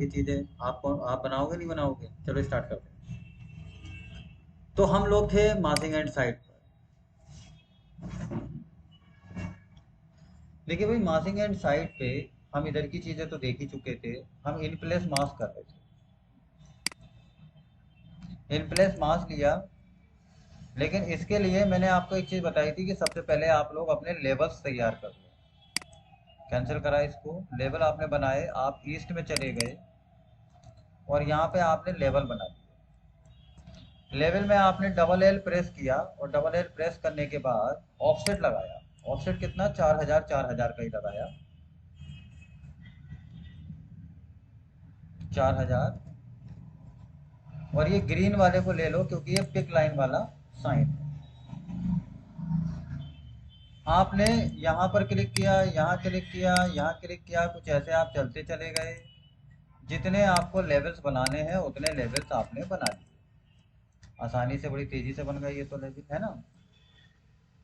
ये चीजें आप बनाओगे नहीं बनाओगे? चलो स्टार्ट करते हैं। तो हम लोग थे मासिंग एंड साइड पर। देखिए भाई, मासिंग एंड साइड पे हम इधर की चीजें तो देख ही चुके थे। हम इन प्लेस मास कर रहे थे, इन प्लेस मास लिया। लेकिन इसके लिए मैंने आपको एक चीज बताई थी कि सबसे पहले आप लोग अपने लेवल्स तैयार कर लो। कैंसिल करा इसको, लेवल आपने बनाए, आप ईस्ट में चले गए और यहाँ पे आपने लेवल बना दिए। लेवल में आपने डबल एल प्रेस किया और डबल एल प्रेस करने के बाद ऑफसेट लगाया। ऑफसेट कितना? 4000 का ही लगाया, 4000। और ये ग्रीन वाले को ले लो क्योंकि ये पिक लाइन वाला साइन है। आपने यहाँ पर क्लिक किया, यहाँ क्लिक किया, यहाँ क्लिक किया, कुछ ऐसे आप चलते चले गए। जितने आपको लेवल्स बनाने हैं उतने लेवल्स आपने बना लिए। आसानी से, बड़ी तेजी से बन गई ये तो लेवल, है ना।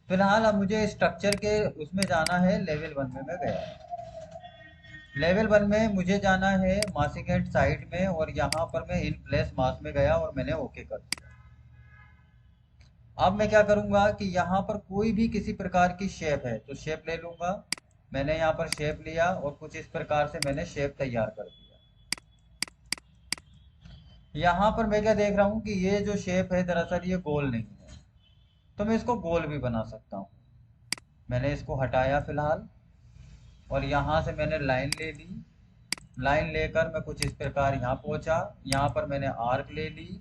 फिलहाल अब मुझे स्ट्रक्चर के उसमें जाना है, लेवल 1 में मैं गया। लेवल 1 में मुझे जाना है मासिंग एंड साइड में, और यहाँ पर मैं इन प्लेस मास में गया और मैंने ओके कर दिया। अब मैं क्या करूंगा कि यहाँ पर कोई भी किसी प्रकार की शेप है तो शेप ले लूंगा। मैंने यहाँ पर शेप लिया और कुछ इस प्रकार से मैंने शेप तैयार कर दिया। यहाँ पर मैं क्या देख रहा हूँ कि ये जो शेप है दरअसल ये गोल नहीं है, तो मैं इसको गोल भी बना सकता हूँ। मैंने इसको हटाया फिलहाल, और यहाँ से मैंने लाइन ले ली। लाइन लेकर मैं कुछ इस प्रकार यहाँ पहुँचा। यहाँ पर मैंने आर्क ले ली।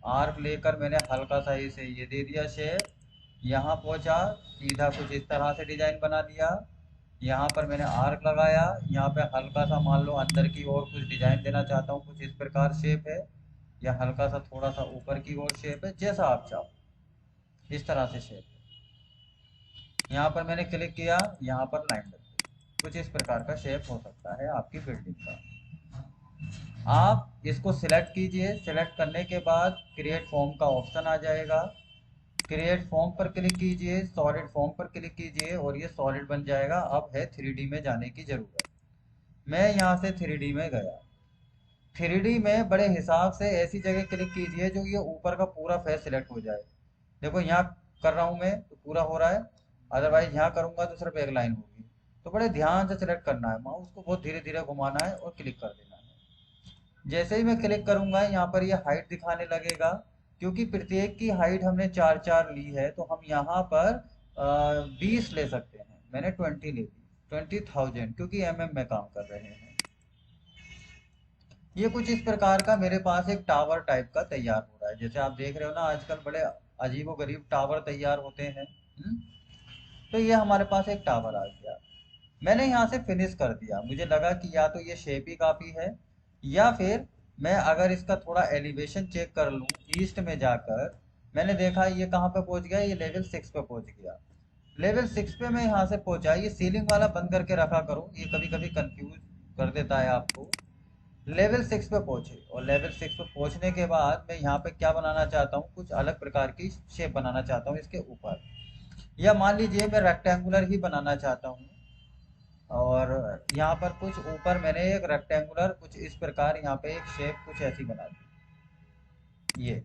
आर्क लेकर मैंने हल्का सा इसे ये दे दिया शेप। यहाँ पहुँचा, सीधा कुछ इस तरह से डिजाइन बना दिया। यहाँ पर मैंने आर्क लगाया, यहाँ पे हल्का सा मान लो अंदर की ओर कुछ डिजाइन देना चाहता हूँ, कुछ इस प्रकार शेप है, या हल्का सा थोड़ा सा ऊपर की ओर शेप है, जैसा आप चाहो इस तरह से शेप है। यहाँ पर मैंने क्लिक किया, यहाँ पर लाइन लग गई। कुछ इस प्रकार का शेप हो सकता है आपकी बिल्डिंग का। आप इसको सिलेक्ट कीजिए। सिलेक्ट करने के बाद क्रिएट फॉर्म का ऑप्शन आ जाएगा। क्रिएट फॉर्म पर क्लिक कीजिए, सॉलिड फॉर्म पर क्लिक कीजिए और ये सॉलिड बन जाएगा। अब है 3D में जाने की जरूरत। मैं यहाँ से 3D में गया। 3D में बड़े हिसाब से ऐसी जगह क्लिक कीजिए जो ये ऊपर का पूरा फेस सिलेक्ट हो जाए। देखो यहाँ कर रहा हूँ मैं तो पूरा हो रहा है, अदरवाइज यहाँ करूंगा तो सिर्फ एक लाइन होगी। तो बड़े ध्यान से सिलेक्ट करना है, माउस को बहुत धीरे धीरे घुमाना है और क्लिक कर देना है। जैसे ही मैं क्लिक करूंगा यहाँ पर ये हाइट दिखाने लगेगा। क्योंकि प्रत्येक की हाइट हमने 4 4 ली है तो हम यहाँ पर 20 ले सकते हैं। मैंने 20 ले ली, 20,000, क्योंकि में काम कर रहे हैं। ये कुछ इस प्रकार का मेरे पास एक टावर टाइप का तैयार हो रहा है। जैसे आप देख रहे हो ना, आजकल बड़े अजीबो गरीब टावर तैयार होते हैं। तो ये हमारे पास एक टावर आ गया। मैंने यहाँ से फिनिश कर दिया। मुझे लगा कि या तो ये शेप ही काफी है, या फिर मैं अगर इसका थोड़ा एलिवेशन चेक कर लूँ ईस्ट में जाकर। मैंने देखा ये कहाँ पे पहुंच गया, ये लेवल 6 पे पहुंच गया। लेवल 6 पे मैं यहाँ से पहुंचा। ये सीलिंग वाला बंद करके रखा करो, ये कभी कभी कंफ्यूज कर देता है आपको। लेवल 6 पे पहुंचे, और लेवल 6 पे पहुंचने के बाद मैं यहाँ पे क्या बनाना चाहता हूँ, कुछ अलग प्रकार की शेप बनाना चाहता हूँ इसके ऊपर। या मान लीजिए मैं रेक्टेंगुलर ही बनाना चाहता हूँ, और यहाँ पर कुछ ऊपर मैंने एक रेक्टेंगुलर कुछ इस प्रकार यहाँ पे एक शेप कुछ ऐसी बना दी। ये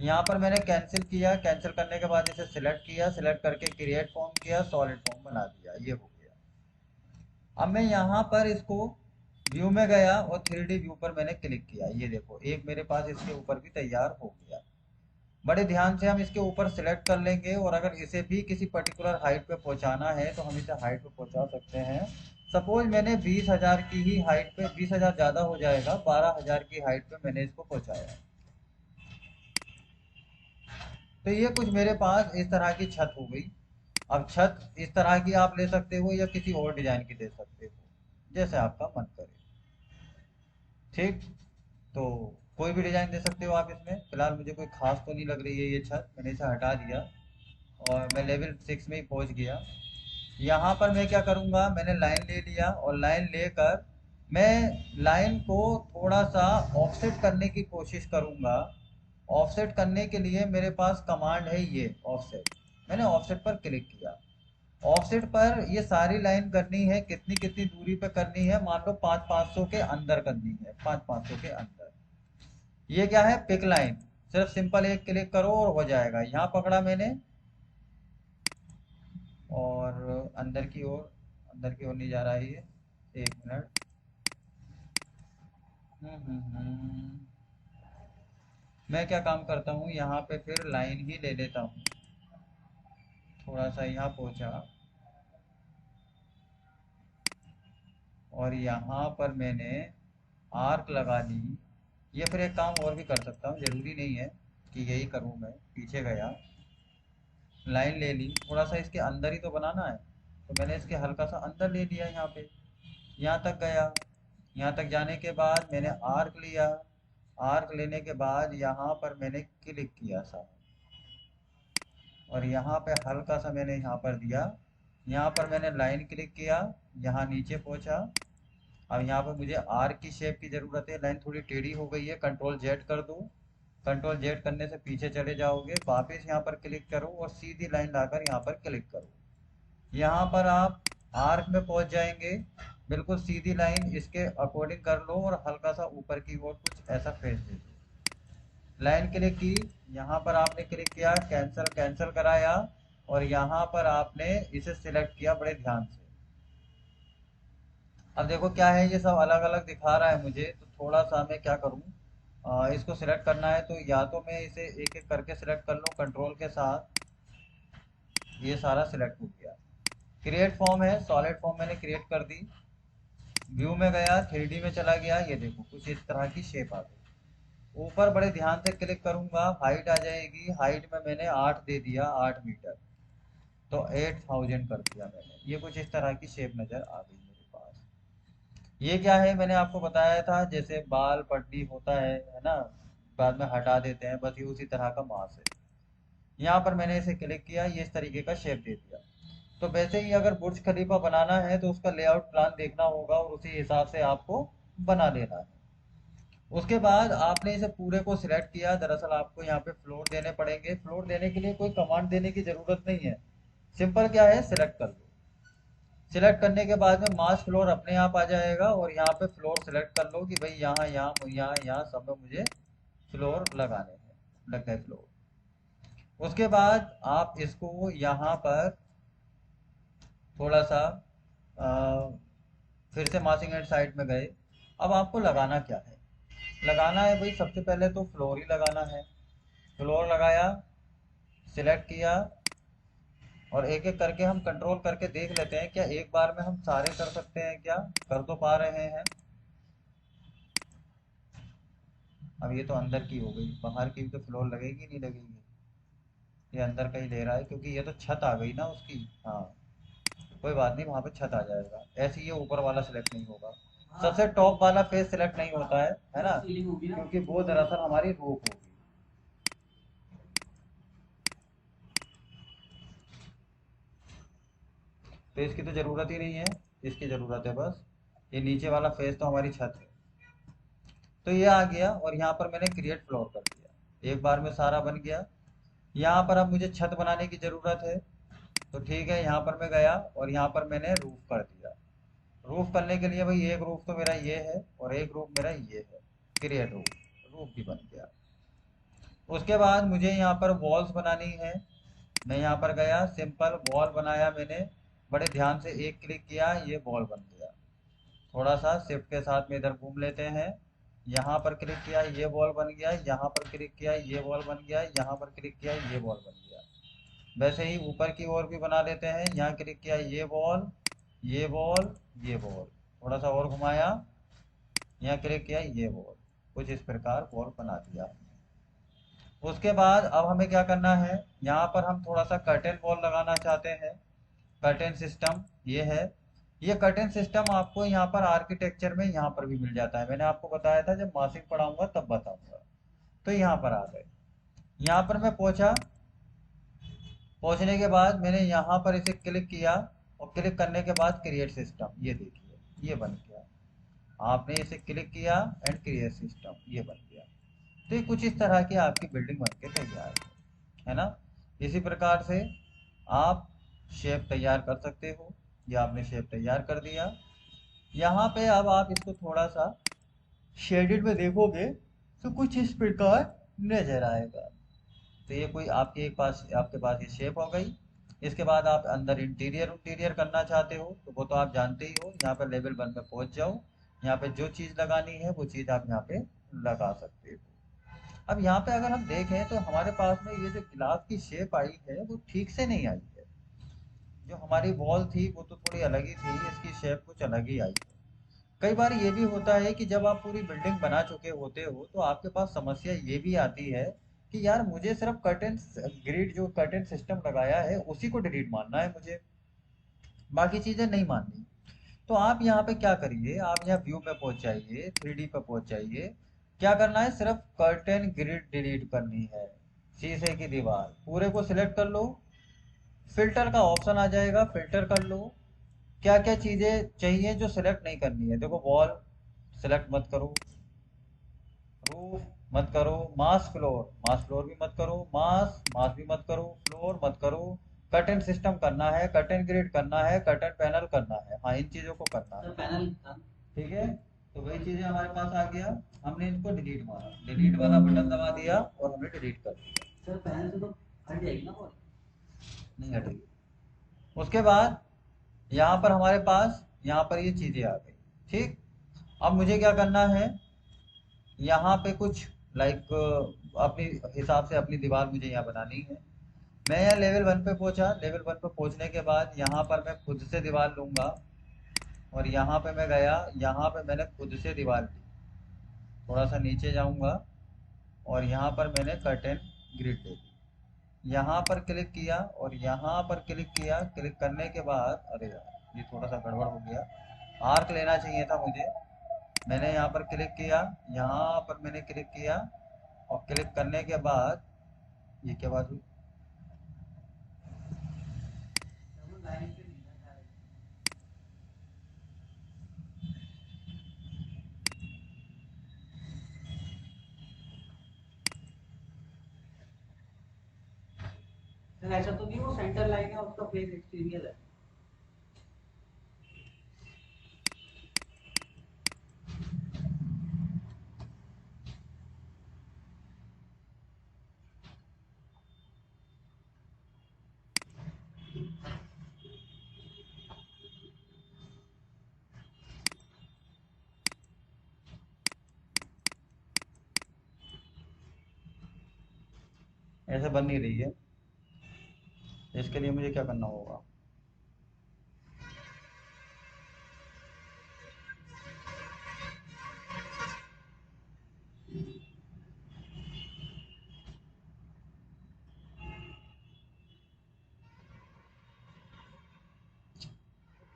यहाँ पर मैंने कैंसिल किया। कैंसिल करने के बाद इसे सिलेक्ट किया, सिलेक्ट करके क्रिएट फॉर्म किया, सॉलिड फॉर्म बना दिया। ये हो गया। अब मैं यहाँ पर इसको व्यू में गया और 3D व्यू पर मैंने क्लिक किया। ये देखो एक मेरे पास इसके ऊपर भी तैयार हो गया। बड़े ध्यान से हम इसके ऊपर सिलेक्ट कर लेंगे, और अगर इसे भी किसी पर्टिकुलर हाइट पे पहुंचाना है तो हम इसे हाइट पे पहुंचा सकते हैं। सपोज मैंने 20,000 की ही हाइट पे, 20,000 ज़्यादा हो जाएगा, 12,000 की हाइट पे मैंने इसको पहुंचाया। तो ये कुछ मेरे पास इस तरह की छत हो गई। अब छत इस तरह की आप ले सकते हो या किसी और डिजाइन की दे सकते हो, जैसे आपका मन करे। ठीक, तो कोई भी डिजाइन दे सकते हो आप इसमें। फिलहाल मुझे कोई खास तो नहीं लग रही है ये छत, मैंने इसे हटा दिया और मैं लेवल 6 में ही पहुंच गया। यहाँ पर मैं क्या करूँगा, मैंने लाइन ले लिया और लाइन लेकर मैं लाइन को थोड़ा सा ऑफसेट करने की कोशिश करूँगा। ऑफसेट करने के लिए मेरे पास कमांड है ये ऑफसेट। मैंने ऑफसेट पर क्लिक किया। ऑफसेट पर ये सारी लाइन करनी है, कितनी कितनी दूरी पे करनी है, मान लो 500 के अंदर करनी है, 500 के अंदर। ये क्या है, पिक लाइन। सिर्फ सिंपल एक क्लिक करो और हो जाएगा। यहाँ पकड़ा मैंने और अंदर की ओर, अंदर की ओर नहीं जा रहा है ये। एक मिनट। मैं क्या काम करता हूँ, यहाँ पे फिर लाइन ही ले लेता हूँ। थोड़ा सा यहाँ पहुँचा और यहाँ पर मैंने आर्क लगा ली। ये फिर एक काम और भी कर सकता हूँ, जरूरी नहीं है कि यही करूँ। मैं पीछे गया, लाइन ले ली, थोड़ा सा इसके अंदर ही तो बनाना है, तो मैंने इसके हल्का सा अंदर ले लिया यहाँ पे। यहाँ तक गया, यहाँ तक जाने के बाद मैंने आर्क लिया। आर्क लेने के बाद यहाँ पर मैंने क्लिक किया सा, और यहाँ पे हल्का सा मैंने यहाँ पर दिया। यहाँ पर मैंने लाइन क्लिक किया, यहाँ नीचे पहुँचा। अब यहाँ पर मुझे आर्क की शेप की ज़रूरत है। लाइन थोड़ी टेढ़ी हो गई है, कंट्रोल जेड कर दो। कंट्रोल जेड करने से पीछे चले जाओगे, वापस यहाँ पर क्लिक करो और सीधी लाइन लाकर यहाँ पर क्लिक करो। यहाँ पर आप आर्क में पहुँच जाएंगे। बिल्कुल सीधी लाइन इसके अकॉर्डिंग कर लो और हल्का सा ऊपर की ओर कुछ ऐसा फेस दे दो। लाइन क्लिक की, यहाँ पर आपने क्लिक किया, कैंसिल कैंसिल कराया, और यहाँ पर आपने इसे सिलेक्ट किया बड़े ध्यान से। अब देखो क्या है, ये सब अलग अलग दिखा रहा है मुझे, तो थोड़ा सा मैं क्या करूँ, इसको सिलेक्ट करना है तो या तो मैं इसे एक एक करके सिलेक्ट कर लूँ कंट्रोल के साथ। ये सारा सिलेक्ट हो गया। क्रिएट फॉर्म है, सॉलिड फॉर्म मैंने क्रिएट कर दी। व्यू में गया, 3D में चला गया, ये देखो कुछ इस तरह की शेप आ गई। ऊपर बड़े ध्यान से क्लिक करूंगा, हाइट आ जाएगी। हाइट में मैंने 8 दे दिया, 8 मीटर, तो 8000 कर दिया मैंने। ये कुछ इस तरह की शेप नज़र आ गई मेरे पास। ये क्या है, मैंने आपको बताया था जैसे बाल पट्टी होता है ना, बाद में हटा देते हैं, बस ये उसी तरह का मास है। यहाँ पर मैंने इसे क्लिक किया, ये इस तरीके का शेप दे दिया। तो वैसे ही अगर बुर्ज खलीफा बनाना है तो उसका लेआउट प्लान देखना होगा और उसी हिसाब से आपको बना लेना है। उसके बाद आपने इसे पूरे को सिलेक्ट किया। दरअसल आपको यहाँ पे फ्लोर देने पड़ेंगे। फ्लोर देने के लिए कोई कमांड देने की जरूरत नहीं है, सिंपल क्या है, सिलेक्ट कर लो। सिलेक्ट करने के बाद में मास फ्लोर अपने आप आ जाएगा, और यहाँ पे फ्लोर सिलेक्ट कर लो कि भाई यहाँ यहाँ यहाँ यहाँ सब में मुझे फ्लोर लगाने हैं। लग गए फ्लोर। उसके बाद आप इसको यहाँ पर थोड़ा सा अ, फिर से मार्चिंग एंड साइड में गए। अब आपको लगाना क्या है, लगाना है भाई सबसे पहले तो फ्लोर ही लगाना है। फ्लोर लगाया, सिलेक्ट किया, और एक एक करके हम कंट्रोल करके देख लेते हैं क्या एक बार में हम सारे कर सकते हैं, क्या कर तो पा रहे हैं। अब ये तो अंदर की हो गई, बाहर की भी तो फ्लोर लगेगी नहीं लगेगी। ये अंदर का ही ले रहा है क्योंकि ये तो छत आ गई ना उसकी। हाँ, कोई बात नहीं, वहां पे छत आ जाएगा। ऐसे ये ऊपर वाला सिलेक्ट नहीं होगा, सबसे टॉप वाला फेस सिलेक्ट नहीं होता है ना, क्योंकि वो दरअसल हमारी रूफ होगी। तो इसकी तो जरूरत ही नहीं है, इसकी जरूरत है बस ये नीचे वाला फेस, तो हमारी छत है। तो ये आ गया, और यहाँ पर मैंने क्रिएट फ्लोर कर दिया, एक बार में सारा बन गया। यहाँ पर अब मुझे छत बनाने की जरूरत है, तो ठीक है, यहाँ पर मैं गया और यहाँ पर मैंने रूफ कर दिया। रूफ करने के लिए भाई एक रूफ तो मेरा ये है और एक रूफ मेरा ये है, क्रिएट रूफ, रूफ भी बन गया। उसके बाद मुझे यहाँ पर वॉल्स बनानी है। मैं यहाँ पर गया, सिंपल वॉल बनाया मैंने, बड़े ध्यान से एक क्लिक किया, ये वॉल बन गया। थोड़ा सा शिफ्ट के साथ में इधर घूम लेते हैं। यहाँ पर क्लिक किया, ये वॉल बन गया। यहाँ पर क्लिक किया, ये वॉल बन गया। यहाँ पर क्लिक किया, ये वॉल बन गया। वैसे ही ऊपर की ओर भी बना लेते हैं। यहाँ क्लिक किया, ये वॉल, ये वॉल, ये वॉल, थोड़ा सा और घुमाया, यहाँ क्लिक किया, ये वॉल, कुछ इस प्रकार वॉल बना दिया। उसके बाद अब हमें क्या करना है, यहाँ पर हम थोड़ा सा कर्टेन वॉल लगाना चाहते हैं। कर्टेन सिस्टम ये है। ये कर्टेन सिस्टम आपको यहाँ पर आर्किटेक्चर में यहाँ पर भी मिल जाता है। मैंने आपको बताया था जब मासिक पढ़ाऊंगा तब बताऊंगा। तो यहाँ पर आ गए, यहाँ पर मैं पहुंचा। पहुंचने के बाद मैंने यहाँ पर इसे क्लिक किया, और क्लिक करने के बाद क्रिएट सिस्टम, ये देखिए ये बन गया। आपने इसे क्लिक किया एंड क्रिएट सिस्टम, ये बन गया। तो ये कुछ इस तरह की आपकी बिल्डिंग बन के तैयार है ना। इसी प्रकार से आप शेप तैयार कर सकते हो। ये आपने शेप तैयार कर दिया। यहाँ पे अब आप इसको थोड़ा सा शेडेड में देखोगे तो कुछ इस प्रकार नजर आएगा। तो ये कोई आपके पास ये शेप हो गई। इसके बाद आप अंदर इंटीरियर इंटीरियर करना चाहते हो तो वो तो आप जानते ही हो। यहाँ पर लेवल 1 में पहुंच जाओ। यहाँ पे जो चीज़ लगानी है वो चीज़ आप यहाँ पे लगा सकते हो। अब यहाँ पे अगर हम देखें तो हमारे पास में ये जो गिलास की शेप आई है वो ठीक से नहीं आई है। जो हमारी वॉल थी वो तो थोड़ी अलग ही थी, इसकी शेप कुछ अलग ही आई है। कई बार ये भी होता है कि जब आप पूरी बिल्डिंग बना चुके होते हो तो आपके पास समस्या ये भी आती है कि यार मुझे सिर्फ कर्टेन ग्रिड जो कर्टेन सिस्टम लगाया है उसी को डिलीट मानना है, मुझे बाकी चीजें नहीं माननी। तो आप यहाँ पे क्या करिए, आप यहाँ व्यू पे पहुंच जाइए, 3D पे पहुंच जाइए। क्या करना है, सिर्फ कर्टेन ग्रिड डिलीट करनी है। शीशे की दीवार पूरे को सिलेक्ट कर लो। फिल्टर का ऑप्शन आ जाएगा, फिल्टर कर लो। क्या क्या चीजें चाहिए जो सिलेक्ट नहीं करनी है, देखो वॉल सिलेक्ट मत करो, रूफ मत करो, मास फ्लोर भी मत करो, मास भी मत करो, फ्लोर मत करो। कर्टेन सिस्टम करना है, कर्टेन ग्रिड करना है, कर्टेन पैनल करना है, हाँ इन चीजों को करना है। पैनल ठीक है। तो वही चीजें हमारे पास आ गया। हमने इनको डिलीट मारा, डिलीट वाला बटन दबा दिया और हमने डिलीट कर दिया। सर पैनल से तो हट जाएगी ना वो? नहीं हटेगी। उसके बाद यहाँ पर हमारे पास यहाँ पर ये चीजें आ गई। ठीक। अब मुझे क्या करना है, यहाँ पे कुछ लाइक अपनी हिसाब से अपनी दीवार मुझे यहाँ बनानी है। मैं यहाँ लेवल 1 पे पहुंचा, लेवल 1 पे पहुंचने के बाद यहाँ पर मैं खुद से दीवार लूंगा और यहाँ पे मैं गया, यहाँ पे मैंने खुद से दीवार ली। थोड़ा सा नीचे जाऊंगा और यहाँ पर मैंने कर्टेन ग्रिड ले ली। यहाँ पर क्लिक किया और यहाँ पर क्लिक किया। क्लिक करने के बाद अरे यार ये थोड़ा सा गड़बड़ हो गया, आर्क लेना चाहिए था मुझे। मैंने यहाँ पर क्लिक किया, यहाँ पर मैंने क्लिक किया और क्लिक करने के बाद ये क्या बात हुई। ऐसा तो नहीं वो सेंटर लाइन है उसका फेस एक्सटीरियर है। ऐसे बन नहीं रही है, इसके लिए मुझे क्या करना होगा।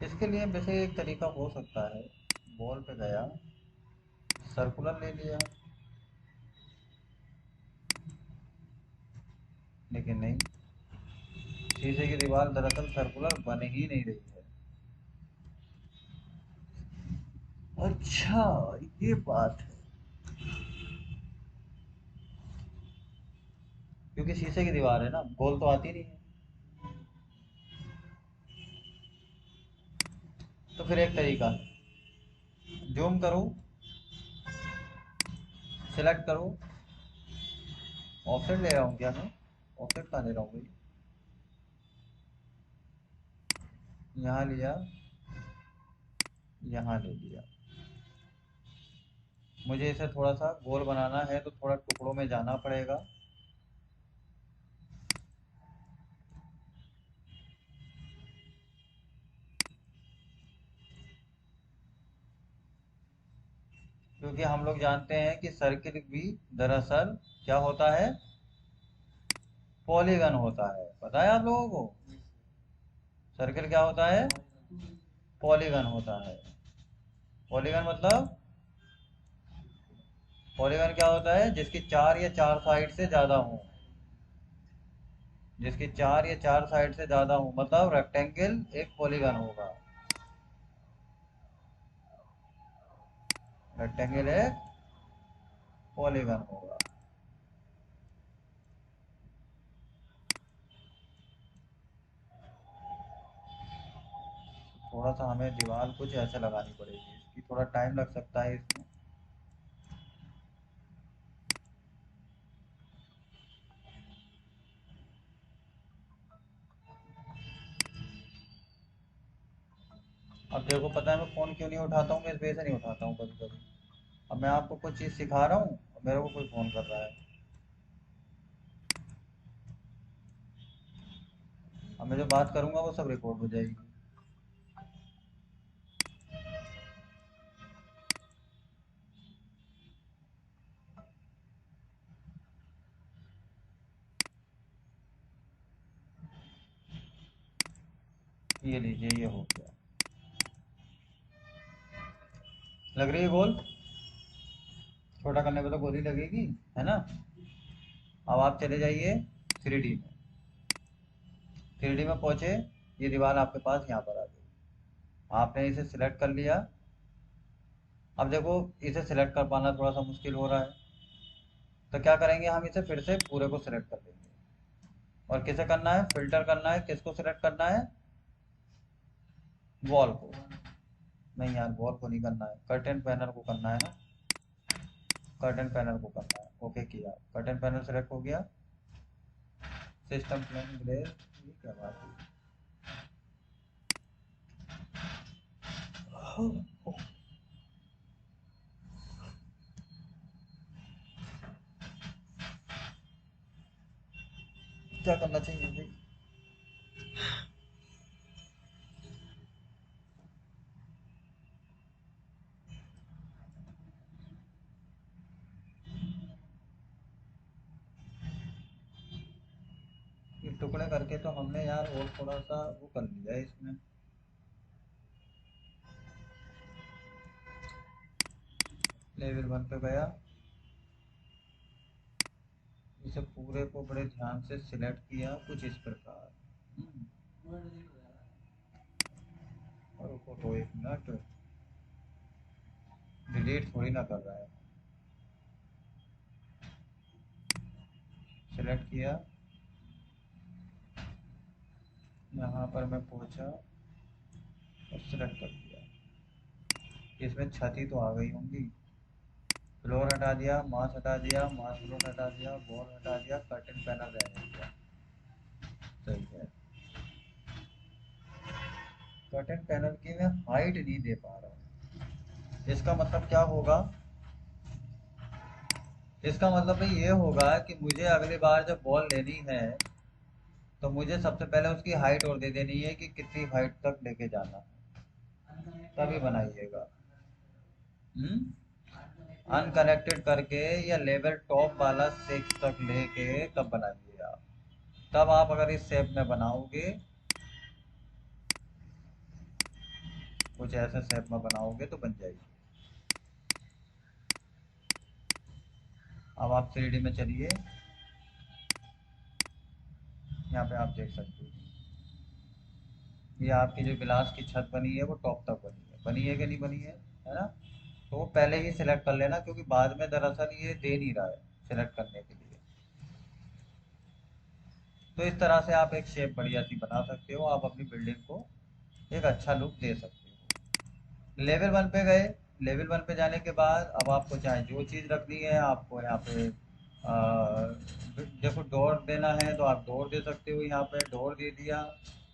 इसके लिए वैसे एक तरीका हो सकता है, बॉल पे गया, सर्कुलर ले लिया, लेकिन नहीं, शीशे की दीवार दरअसल सर्कुलर बन ही नहीं रही है। अच्छा, ये बात है। क्योंकि शीशे की दीवार है ना, गोल तो आती नहीं है। तो फिर एक तरीका है, जूम करो, सिलेक्ट करो। ऑफसेट ले रहा हूँ क्या मैं, ऑफसेट कहाँ ले रहा हूँ भाई, यहाँ लिया, यहाँ ले लिया। मुझे इसे थोड़ा सा गोल बनाना है तो थोड़ा टुकड़ों में जाना पड़ेगा। क्योंकि हम लोग जानते हैं कि सर्किल भी दरअसल क्या होता है, पॉलीगन होता है। पता है आप लोगों को सर्किल क्या होता है, पॉलीगन होता है। पॉलीगन मतलब, पॉलीगन क्या होता है, जिसकी चार या चार साइड से ज्यादा हो, जिसकी चार या चार साइड से ज्यादा हो, मतलब रेक्टेंगल एक पॉलीगन होगा। रेक्टेंगल एक पॉलीगन होगा। थोड़ा सा हमें दीवार कुछ ऐसे लगानी पड़ेगी, इसकी थोड़ा टाइम लग सकता है इसमें। अब देखो पता है मैं फ़ोन क्यों नहीं उठाता हूँ, मैं इस वजह से नहीं उठाता हूँ कभी कभी। अब मैं आपको कुछ चीज़ सिखा रहा हूँ और मेरे को कोई फ़ोन कर रहा है। अब मैं जो बात करूँगा वो सब रिकॉर्ड हो जाएगी। ये लीजिए, ये हो गया। लग रही है गोल? छोटा करने पे तो गोली लगेगी, है ना। अब आप चले जाइए 3D में। 3D में पहुंचे, ये दीवार आपके पास यहाँ पर आ गई। आपने इसे सिलेक्ट कर लिया। अब देखो इसे सिलेक्ट कर पाना थोड़ा सा मुश्किल हो रहा है, तो क्या करेंगे, हम इसे फिर से पूरे को सिलेक्ट कर लेंगे। और किसे करना है, फिल्टर करना है, किसको सिलेक्ट करना है, वॉल को। नहीं यार, वॉल को नहीं करना है, कर्टेन पैनल को करना है ना। कर्टेन पैनल को करना है, ओके किया, कर्टेन पैनल सेलेक्ट हो गया। सिस्टम प्लेन ग्लेज, ये क्या बात है। क्या करना चाहिए भाई। ये टुकड़े करके तो हमने यार और थोड़ा सा वो कर लिया है इसमें। लेवल 1 पे गया, इसे पूरे को बड़े ध्यान से सिलेक्ट किया कुछ इस प्रकार। और रुको तो 1 मिनट, डिलीट थोड़ी ना कर रहा है। सिलेक्ट किया, यहाँ पर मैं पहुँचा और सिलेक्ट कर दिया। इसमें छत तो आ गई होंगी। फ्लोर हटा दिया, मास हटा दिया, मास फ्लोर हटा दिया, वॉल हटा दिया, कर्टन पैनल रहने दिया। सही है। कर्टन पैनल की मैं हाइट नहीं दे पा रहा हूँ, इसका मतलब क्या होगा, इसका मतलब भाई ये होगा कि मुझे अगली बार जब बॉल लेनी है तो मुझे सबसे पहले उसकी हाइट और दे देनी है कि कितनी हाइट तक लेके जाना है, तभी बनाइएगा। अनकनेक्टेड करके या लेवल टॉप वाला 6 तक लेके तब बनाइए आप। तब आप अगर इस शेप में बनाओगे, कुछ ऐसे शेप में बनाओगे तो बन जाएगी। अब आप 3D में चलिए, यहाँ पे आप देख सकते हो ये आपकी जो गिलास की छत बनी है वो टॉप तक बनी है कि नहीं बनी है ना। तो वो पहले ही सिलेक्ट कर लेना, क्योंकि बाद में दरअसल ये दे नहीं रहा है सिलेक्ट करने के लिए। तो इस तरह से आप एक शेप बढ़िया सी बना सकते हो, आप अपनी बिल्डिंग को एक अच्छा लुक दे सकते हो। लेवल 1 पे गए, लेवल 1 पे जाने के बाद अब आपको चाहे जो चीज़ रखनी है, आपको यहाँ पे देखो डोर देना है तो आप डोर दे सकते हो, यहाँ पे डोर दे दिया।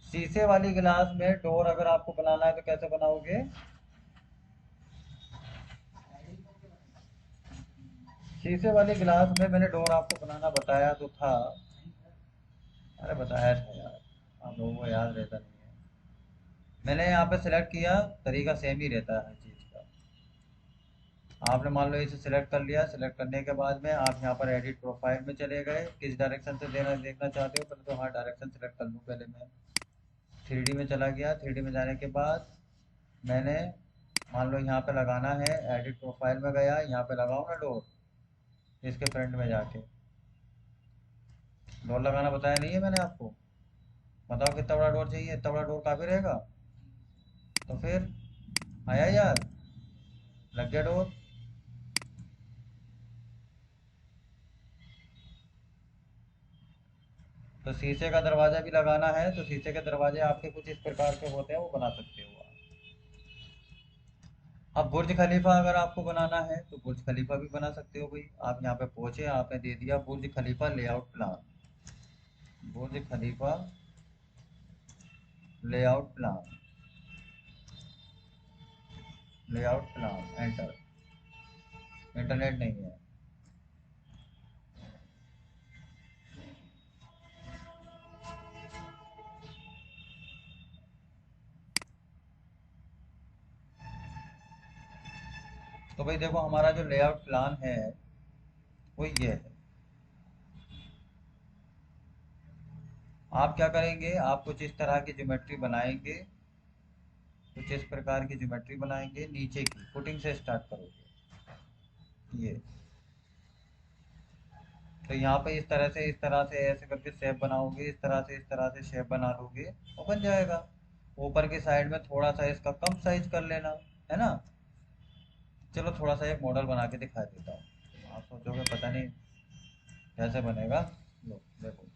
शीशे वाली गिलास में डोर अगर आपको बनाना है तो कैसे बनाओगे, शीशे वाली गिलास में मैंने डोर आपको बनाना बताया तो था। अरे बताया था यार, आप लोगों को याद रहता नहीं है। मैंने यहाँ पे सिलेक्ट किया, तरीका सेम ही रहता है हर चीज़ का। आपने मान लो इसे सिलेक्ट कर लिया, सिलेक्ट करने के बाद में आप यहाँ पर एडिट प्रोफाइल में चले गए, किस डायरेक्शन से देना देखना चाहते हो, पहले तो हाँ डायरेक्शन सिलेक्ट कर लूँ पहले मैं। 3D में चला गया, 3D में जाने के बाद मैंने मान लो यहाँ पे लगाना है, एडिट प्रोफाइल में गया, यहाँ पे लगाओ ना डोर, इसके फ्रंट में जाके डोर लगाना बताया नहीं है मैंने आपको। बताओ कितना बड़ा डोर चाहिए, इतना बड़ा डोर काफ़ी रहेगा। तो फिर आया यार, लग गया डोर। तो शीशे का दरवाज़ा भी लगाना है तो शीशे के दरवाजे आपके कुछ इस प्रकार के होते हैं, वो बना सकते हो आप। अब बुर्ज खलीफा अगर आपको बनाना है तो बुर्ज खलीफा भी बना सकते हो भाई। आप यहाँ पे पहुंचे, आपने दे दिया Burj Khalifa layout plan, Burj Khalifa layout plan, layout plan, enter. Internet नहीं है। तो भाई देखो हमारा जो लेआउट प्लान है वो ये है। आप क्या करेंगे, आप कुछ इस तरह की ज्योमेट्री बनाएंगे, कुछ इस प्रकार की ज्योमेट्री बनाएंगे, नीचे की फुटिंग से स्टार्ट करोगे ये। तो यहाँ पे इस तरह से ऐसे करके शेप बनाओगे, इस तरह से शेप बना लोगे और बन जाएगा। ऊपर की साइड में थोड़ा सा इसका कम साइज कर लेना, है ना। चलो थोड़ा सा एक मॉडल बना के दिखा देता हूँ। आप सोचोगे पता नहीं कैसे बनेगा। लो देखो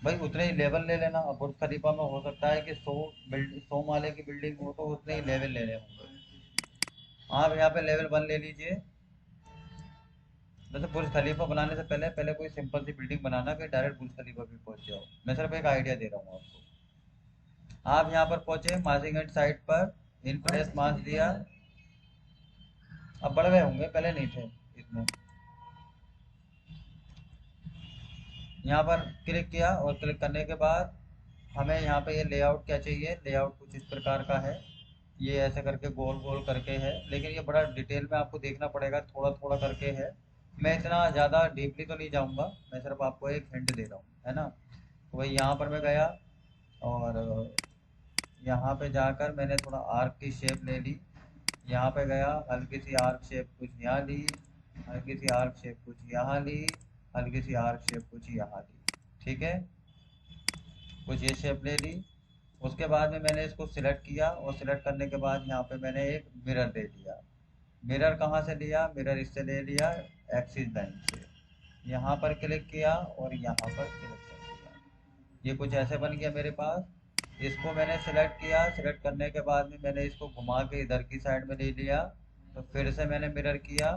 भाई, उतने ही लेवल ले लेना। अब बुर्ज खलीफा में हो सकता है कि 100 माले की बिल्डिंग हो तो उतने ही लेवल लेने होंगे। आप यहाँ पे लेवल 1 ले लीजिए। वैसे बुर्ज खलीफा बनाने से पहले पहले कोई सिंपल सी बिल्डिंग बनाना कि डायरेक्ट बुर्ज खलीफा भी पहुंच जाओ। मैं सिर्फ एक आइडिया दे रहा हूँ आपको। आप यहाँ पर पहुंचे मार्जिंग एंड साइड पर, इन प्लेस मार्क्स दिया। अब बढ़ गए होंगे, पहले नहीं थे इतने। यहाँ पर क्लिक किया और क्लिक करने के बाद हमें यहाँ पे ये लेआउट क्या चाहिए, लेआउट कुछ इस प्रकार का है। ये ऐसे करके गोल गोल करके है, लेकिन ये बड़ा डिटेल में आपको देखना पड़ेगा, थोड़ा थोड़ा करके है। मैं इतना ज़्यादा डीपली तो नहीं जाऊँगा, मैं सिर्फ आपको एक हिंट दे रहा हूँ, है ना। तो वही यहाँ पर मैं गया और यहाँ पे जाकर मैंने थोड़ा आर्क की शेप ले ली। यहाँ पे गया, हल्की सी आर्क शेप कुछ यहाँ ली, हल्की सी आर्क शेप कुछ यहाँ ली, हल्की सी आर्क शेप कुछ यहाँ ली। ठीक है, कुछ ये शेप ले ली। उसके बाद में मैंने इसको सिलेक्ट किया और सिलेक्ट करने के बाद यहाँ पे मैंने एक मिरर दे दिया। मिरर कहाँ से लिया, मिरर इससे ले लिया, एक्सिस लाइन से। यहाँ पर क्लिक किया और यहाँ पर क्लिक कर दिया। ये कुछ ऐसे बन गया मेरे पास। इसको मैंने सेलेक्ट किया, सेलेक्ट करने के बाद में मैंने इसको घुमा के इधर की साइड में ले लिया। तो फिर से मैंने मिरर किया,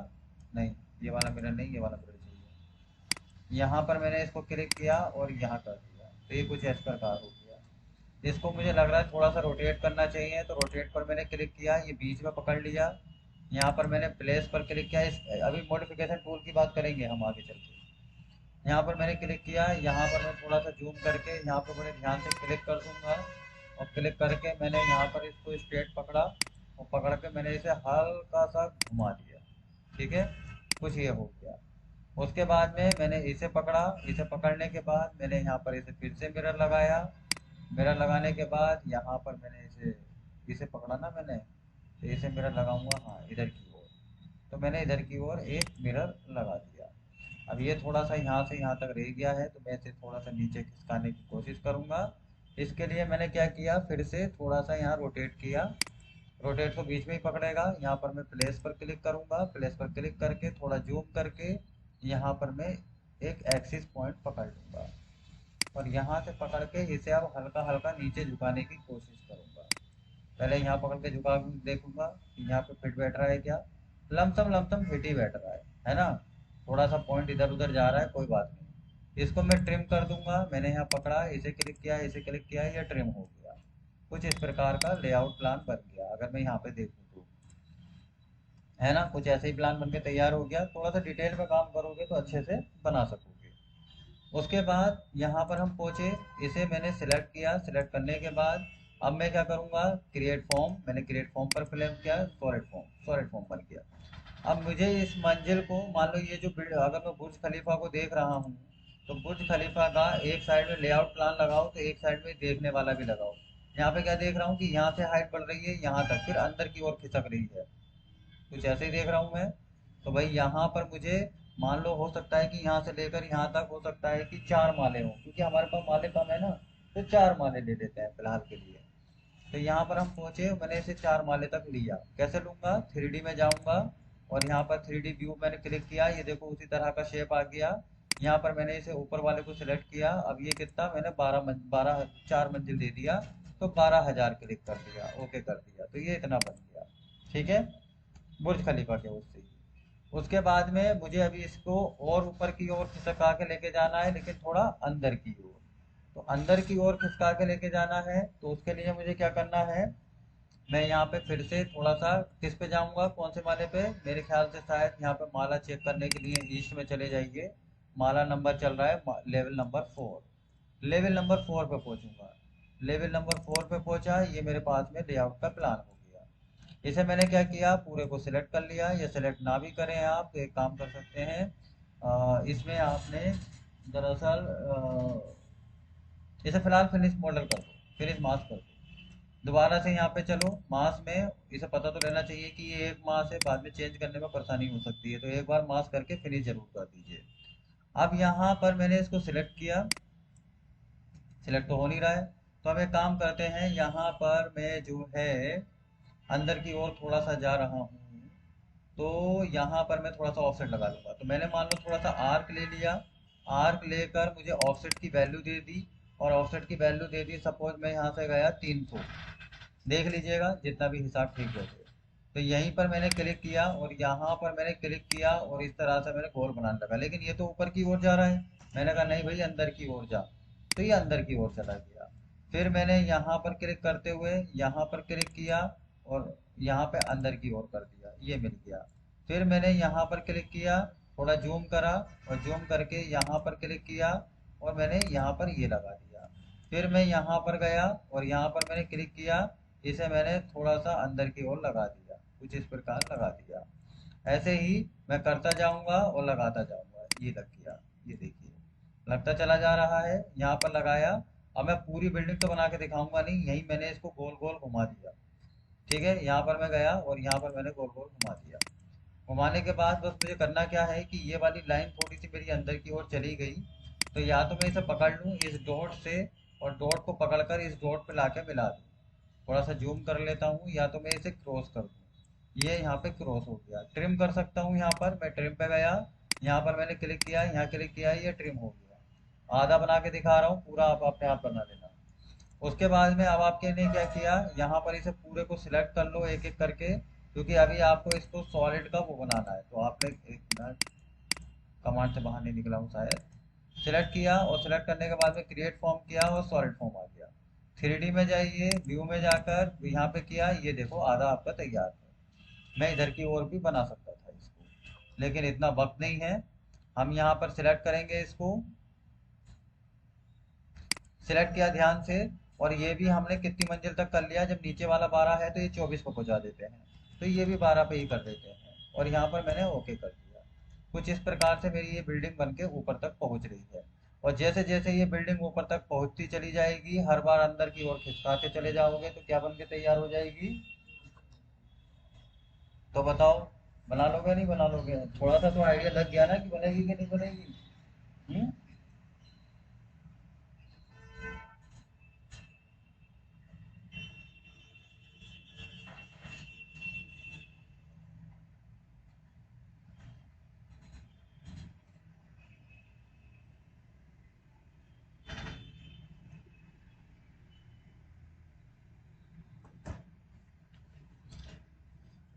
नहीं ये वाला मिरर नहीं, ये वाला मिरर चाहिए। यहाँ पर मैंने इसको क्लिक किया और यहाँ कर दिया, तो ये कुछ इस प्रकार हो गया। इसको मुझे लग रहा है थोड़ा सा रोटेट करना चाहिए, तो रोटेट पर मैंने क्लिक किया, ये बीच में पकड़ लिया। यहाँ पर मैंने प्लेस पर क्लिक किया। इस अभी मॉडिफिकेशन टूल की बात करेंगे हम आगे चल के। यहाँ पर मैंने क्लिक किया, यहाँ पर मैं थोड़ा सा जूम करके यहाँ पर बड़े ध्यान से क्लिक कर दूंगा। और क्लिक करके मैंने यहाँ पर इसको स्ट्रेट पकड़ा और पकड़ के मैंने इसे हल्का सा घुमा दिया। ठीक है, कुछ ये हो गया। उसके बाद में मैंने इसे पकड़ा, इसे पकड़ने के बाद मैंने यहाँ पर इसे फिर से मिरर लगाया। मिरर लगाने के बाद यहाँ पर मैंने इसे इसे पकड़ा ना मैंने, तो इसे मिरर लगाऊंगा हाँ इधर की ओर। तो मैंने इधर की ओर एक मिरर लगा दिया। अब ये थोड़ा सा यहाँ से यहाँ तक रह गया है, तो मैं इसे थोड़ा सा नीचे खिसकाने की कोशिश करूँगा। इसके लिए मैंने क्या किया, फिर से थोड़ा सा यहाँ रोटेट किया। रोटेट को बीच में ही पकड़ेगा। यहाँ पर मैं प्लेस पर क्लिक करूँगा, प्लेस पर क्लिक करके थोड़ा जूम करके यहाँ पर मैं एक एक्सिस पॉइंट पकड़ लूँगा और यहाँ से पकड़ के इसे अब हल्का हल्का नीचे झुकाने की कोशिश करूँगा। पहले यहाँ पकड़ के झुका देखूंगा कि यहाँ पे फिट बैठ रहा है क्या। लमसम लमसम फिट ही बैठ रहा है ना। थोड़ा सा पॉइंट इधर उधर जा रहा है, कोई बात नहीं। इसको मैं ट्रिम कर दूंगा। मैंने यहाँ पकड़ा, इसे क्लिक किया, इसे क्लिक किया, ये ट्रिम हो गया। कुछ इस प्रकार का लेआउट प्लान बन गया अगर मैं यहाँ पे देखूँ तो, है ना। कुछ ऐसे ही प्लान बन के तैयार हो गया। थोड़ा सा डिटेल में काम करोगे तो अच्छे से बना सकोगे। उसके बाद यहाँ पर हम पहुंचे, इसे मैंने सेलेक्ट किया। सेलेक्ट करने के बाद अब मैं क्या करूँगा, क्रिएट फॉर्म, मैंने क्रिएट फॉर्म पर क्लिक किया, सॉलिड फॉर्म, सॉलिड फॉर्म बन गया। अब मुझे इस मंजिल को मान लो ये जो बिल्ड, अगर मैं बुर्ज खलीफा को देख रहा हूँ तो बुर्ज खलीफा का एक साइड में लेआउट प्लान लगाओ तो एक साइड में देखने वाला भी लगाओ। यहाँ पे क्या देख रहा हूँ कि यहाँ से हाइट बढ़ रही है यहाँ तक, फिर अंदर की ओर खिसक रही है, कुछ ऐसे ही देख रहा हूँ मैं। तो भाई यहाँ पर मुझे मान लो हो सकता है कि यहाँ से लेकर यहाँ तक हो सकता है कि 4 माले हों, क्योंकि हमारे पास माले कम है ना, तो 4 माले ले लेते हैं फिलहाल के लिए। तो यहाँ पर हम पहुंचे, मैंने इसे 4 माले तक लिया। कैसे लूंगा, 3D में जाऊंगा और यहाँ पर 3D व्यू मैंने क्लिक किया, ये देखो उसी तरह का शेप आ गया। यहाँ पर मैंने इसे ऊपर वाले को सिलेक्ट किया। अब ये कितना, मैंने 4 मंजिल दे दिया, तो 12,000 क्लिक कर दिया, ओके कर दिया, तो ये इतना बन गया। ठीक है, बुर्ज खलीफा के उससे ही। उसके बाद में मुझे अभी इसको और ऊपर की ओर खिसका के लेके जाना है, लेकिन थोड़ा अंदर की ओर। तो अंदर की ओर खिसका के लेके जाना है, तो उसके लिए मुझे क्या करना है, मैं यहाँ पे फिर से थोड़ा सा किस पे जाऊंगा, कौन से माले पे, मेरे ख्याल से शायद यहाँ पे माला चेक करने के लिए ईस्ट में चले जाइए। माला नंबर चल रहा है लेवल नंबर 4। लेवल नंबर 4 पे पहुंचूंगा। लेवल नंबर 4 पे पहुंचा, ये मेरे पास में लेआउट का प्लान हो गया। इसे मैंने क्या किया, पूरे को सिलेक्ट कर लिया। या सिलेक्ट ना भी करें आप तो एक काम कर सकते हैं, इसमें आपने दरअसल इसे फिलहाल फिनिश मॉडल कर दो, फिनिश मास्क कर दो। दोबारा से यहाँ पे चलो मास में, इसे पता तो रहना चाहिए कि ये एक मास है, बाद में चेंज करने में परेशानी हो सकती है, तो एक बार मास करके फिनिश जरूर कर दीजिए। अब यहाँ पर मैंने इसको सिलेक्ट किया, सिलेक्ट तो हो नहीं रहा है, तो हम एक काम करते हैं, यहाँ पर मैं जो है अंदर की ओर थोड़ा सा जा रहा हूँ, तो यहाँ पर मैं थोड़ा सा ऑफसेट लगा लूंगा। तो मैंने मान लो थोड़ा सा आर्क ले लिया, आर्क लेकर मुझे ऑफसेट की वैल्यू दे दी, और ऑफसेट की वैल्यू दे दी, सपोज मैं यहाँ से गया 300, देख लीजिएगा जितना भी हिसाब ठीक बैठे। तो यहीं पर मैंने क्लिक किया और यहाँ पर मैंने क्लिक किया, और इस तरह से मैंने गोल बनाने लगा, लेकिन ये तो ऊपर की ओर जा रहा है। मैंने कहा नहीं भाई अंदर की ओर जा, तो ये अंदर की ओर चला गया। फिर मैंने यहाँ पर क्लिक करते हुए यहाँ पर क्लिक किया, और यहाँ पे अंदर की ओर कर दिया, ये मिल गया। फिर मैंने यहाँ पर क्लिक किया, थोड़ा जूम करा, और जूम करके यहाँ पर क्लिक किया, और मैंने यहाँ पर ये लगा दिया। फिर मैं यहाँ पर गया और यहाँ पर मैंने क्लिक किया, इसे मैंने थोड़ा सा अंदर की ओर लगा दिया, कुछ इस प्रकार लगा दिया। ऐसे ही मैं करता जाऊंगा और लगाता जाऊंगा, ये लग गया, ये देखिए लगता चला जा रहा है। यहाँ पर लगाया। अब मैं पूरी बिल्डिंग तो बना के दिखाऊंगा नहीं, यही मैंने इसको गोल गोल घुमा दिया। ठीक है, यहाँ पर मैं गया और यहाँ पर मैंने गोल गोल घुमा दिया। घुमाने के बाद बस मुझे करना क्या है कि ये वाली लाइन थोड़ी सी मेरी अंदर की ओर चली गई, तो या तो मैं इसे पकड़ लूँ इस डॉट से, और डॉट को पकड़कर इस डॉट पे लाके मिला दूँ। थोड़ा सा जूम कर लेता हूँ, या तो मैं इसे क्रॉस कर दूँ, ये यहाँ पे क्रॉस हो गया। ट्रिम कर सकता हूँ, यहाँ पर मैं ट्रिम पे गया, यहाँ पर मैंने क्लिक किया, यहाँ क्लिक किया, ये ट्रिम हो गया। आधा बना के दिखा रहा हूँ, पूरा आप अपने आप बना लेना। उसके बाद में अब आपके ने क्या किया, यहाँ पर इसे पूरे को सिलेक्ट कर लो एक एक करके, क्योंकि अभी आपको इसको सॉलिड का वो बनाना है। तो आपने एक मिनट, कमांड से बाहर नहीं निकला हूँ शायद। सिलेक्ट किया, और सिलेक्ट करने के बाद में क्रिएट फॉर्म किया और सॉलिड फॉर्म आ गया। 3D में जाइए, व्यू में जाकर यहाँ पे किया, ये देखो आधा आपका तैयार है। मैं इधर की ओर भी बना सकता था इसको, लेकिन इतना वक्त नहीं है। हम यहाँ पर सिलेक्ट करेंगे इसको, सिलेक्ट किया ध्यान से, और ये भी हमने कितनी मंजिल तक कर लिया, जब नीचे वाला 12 है तो ये 24 को पहुंचा देते हैं, तो ये भी 12 पे ही कर देते हैं, और यहाँ पर मैंने ओके कर दिया। कुछ इस प्रकार से मेरी ये बिल्डिंग बन के ऊपर तक पहुंच रही है। और जैसे जैसे ये बिल्डिंग ऊपर तक पहुंचती चली जाएगी, हर बार अंदर की ओर खिसकाते चले जाओगे, तो क्या बन के तैयार हो जाएगी। तो बताओ, बना लोगे नहीं बना लोगे, थोड़ा सा तो आइडिया लग गया ना कि बनेगी कि नहीं बनेगी। हम्म।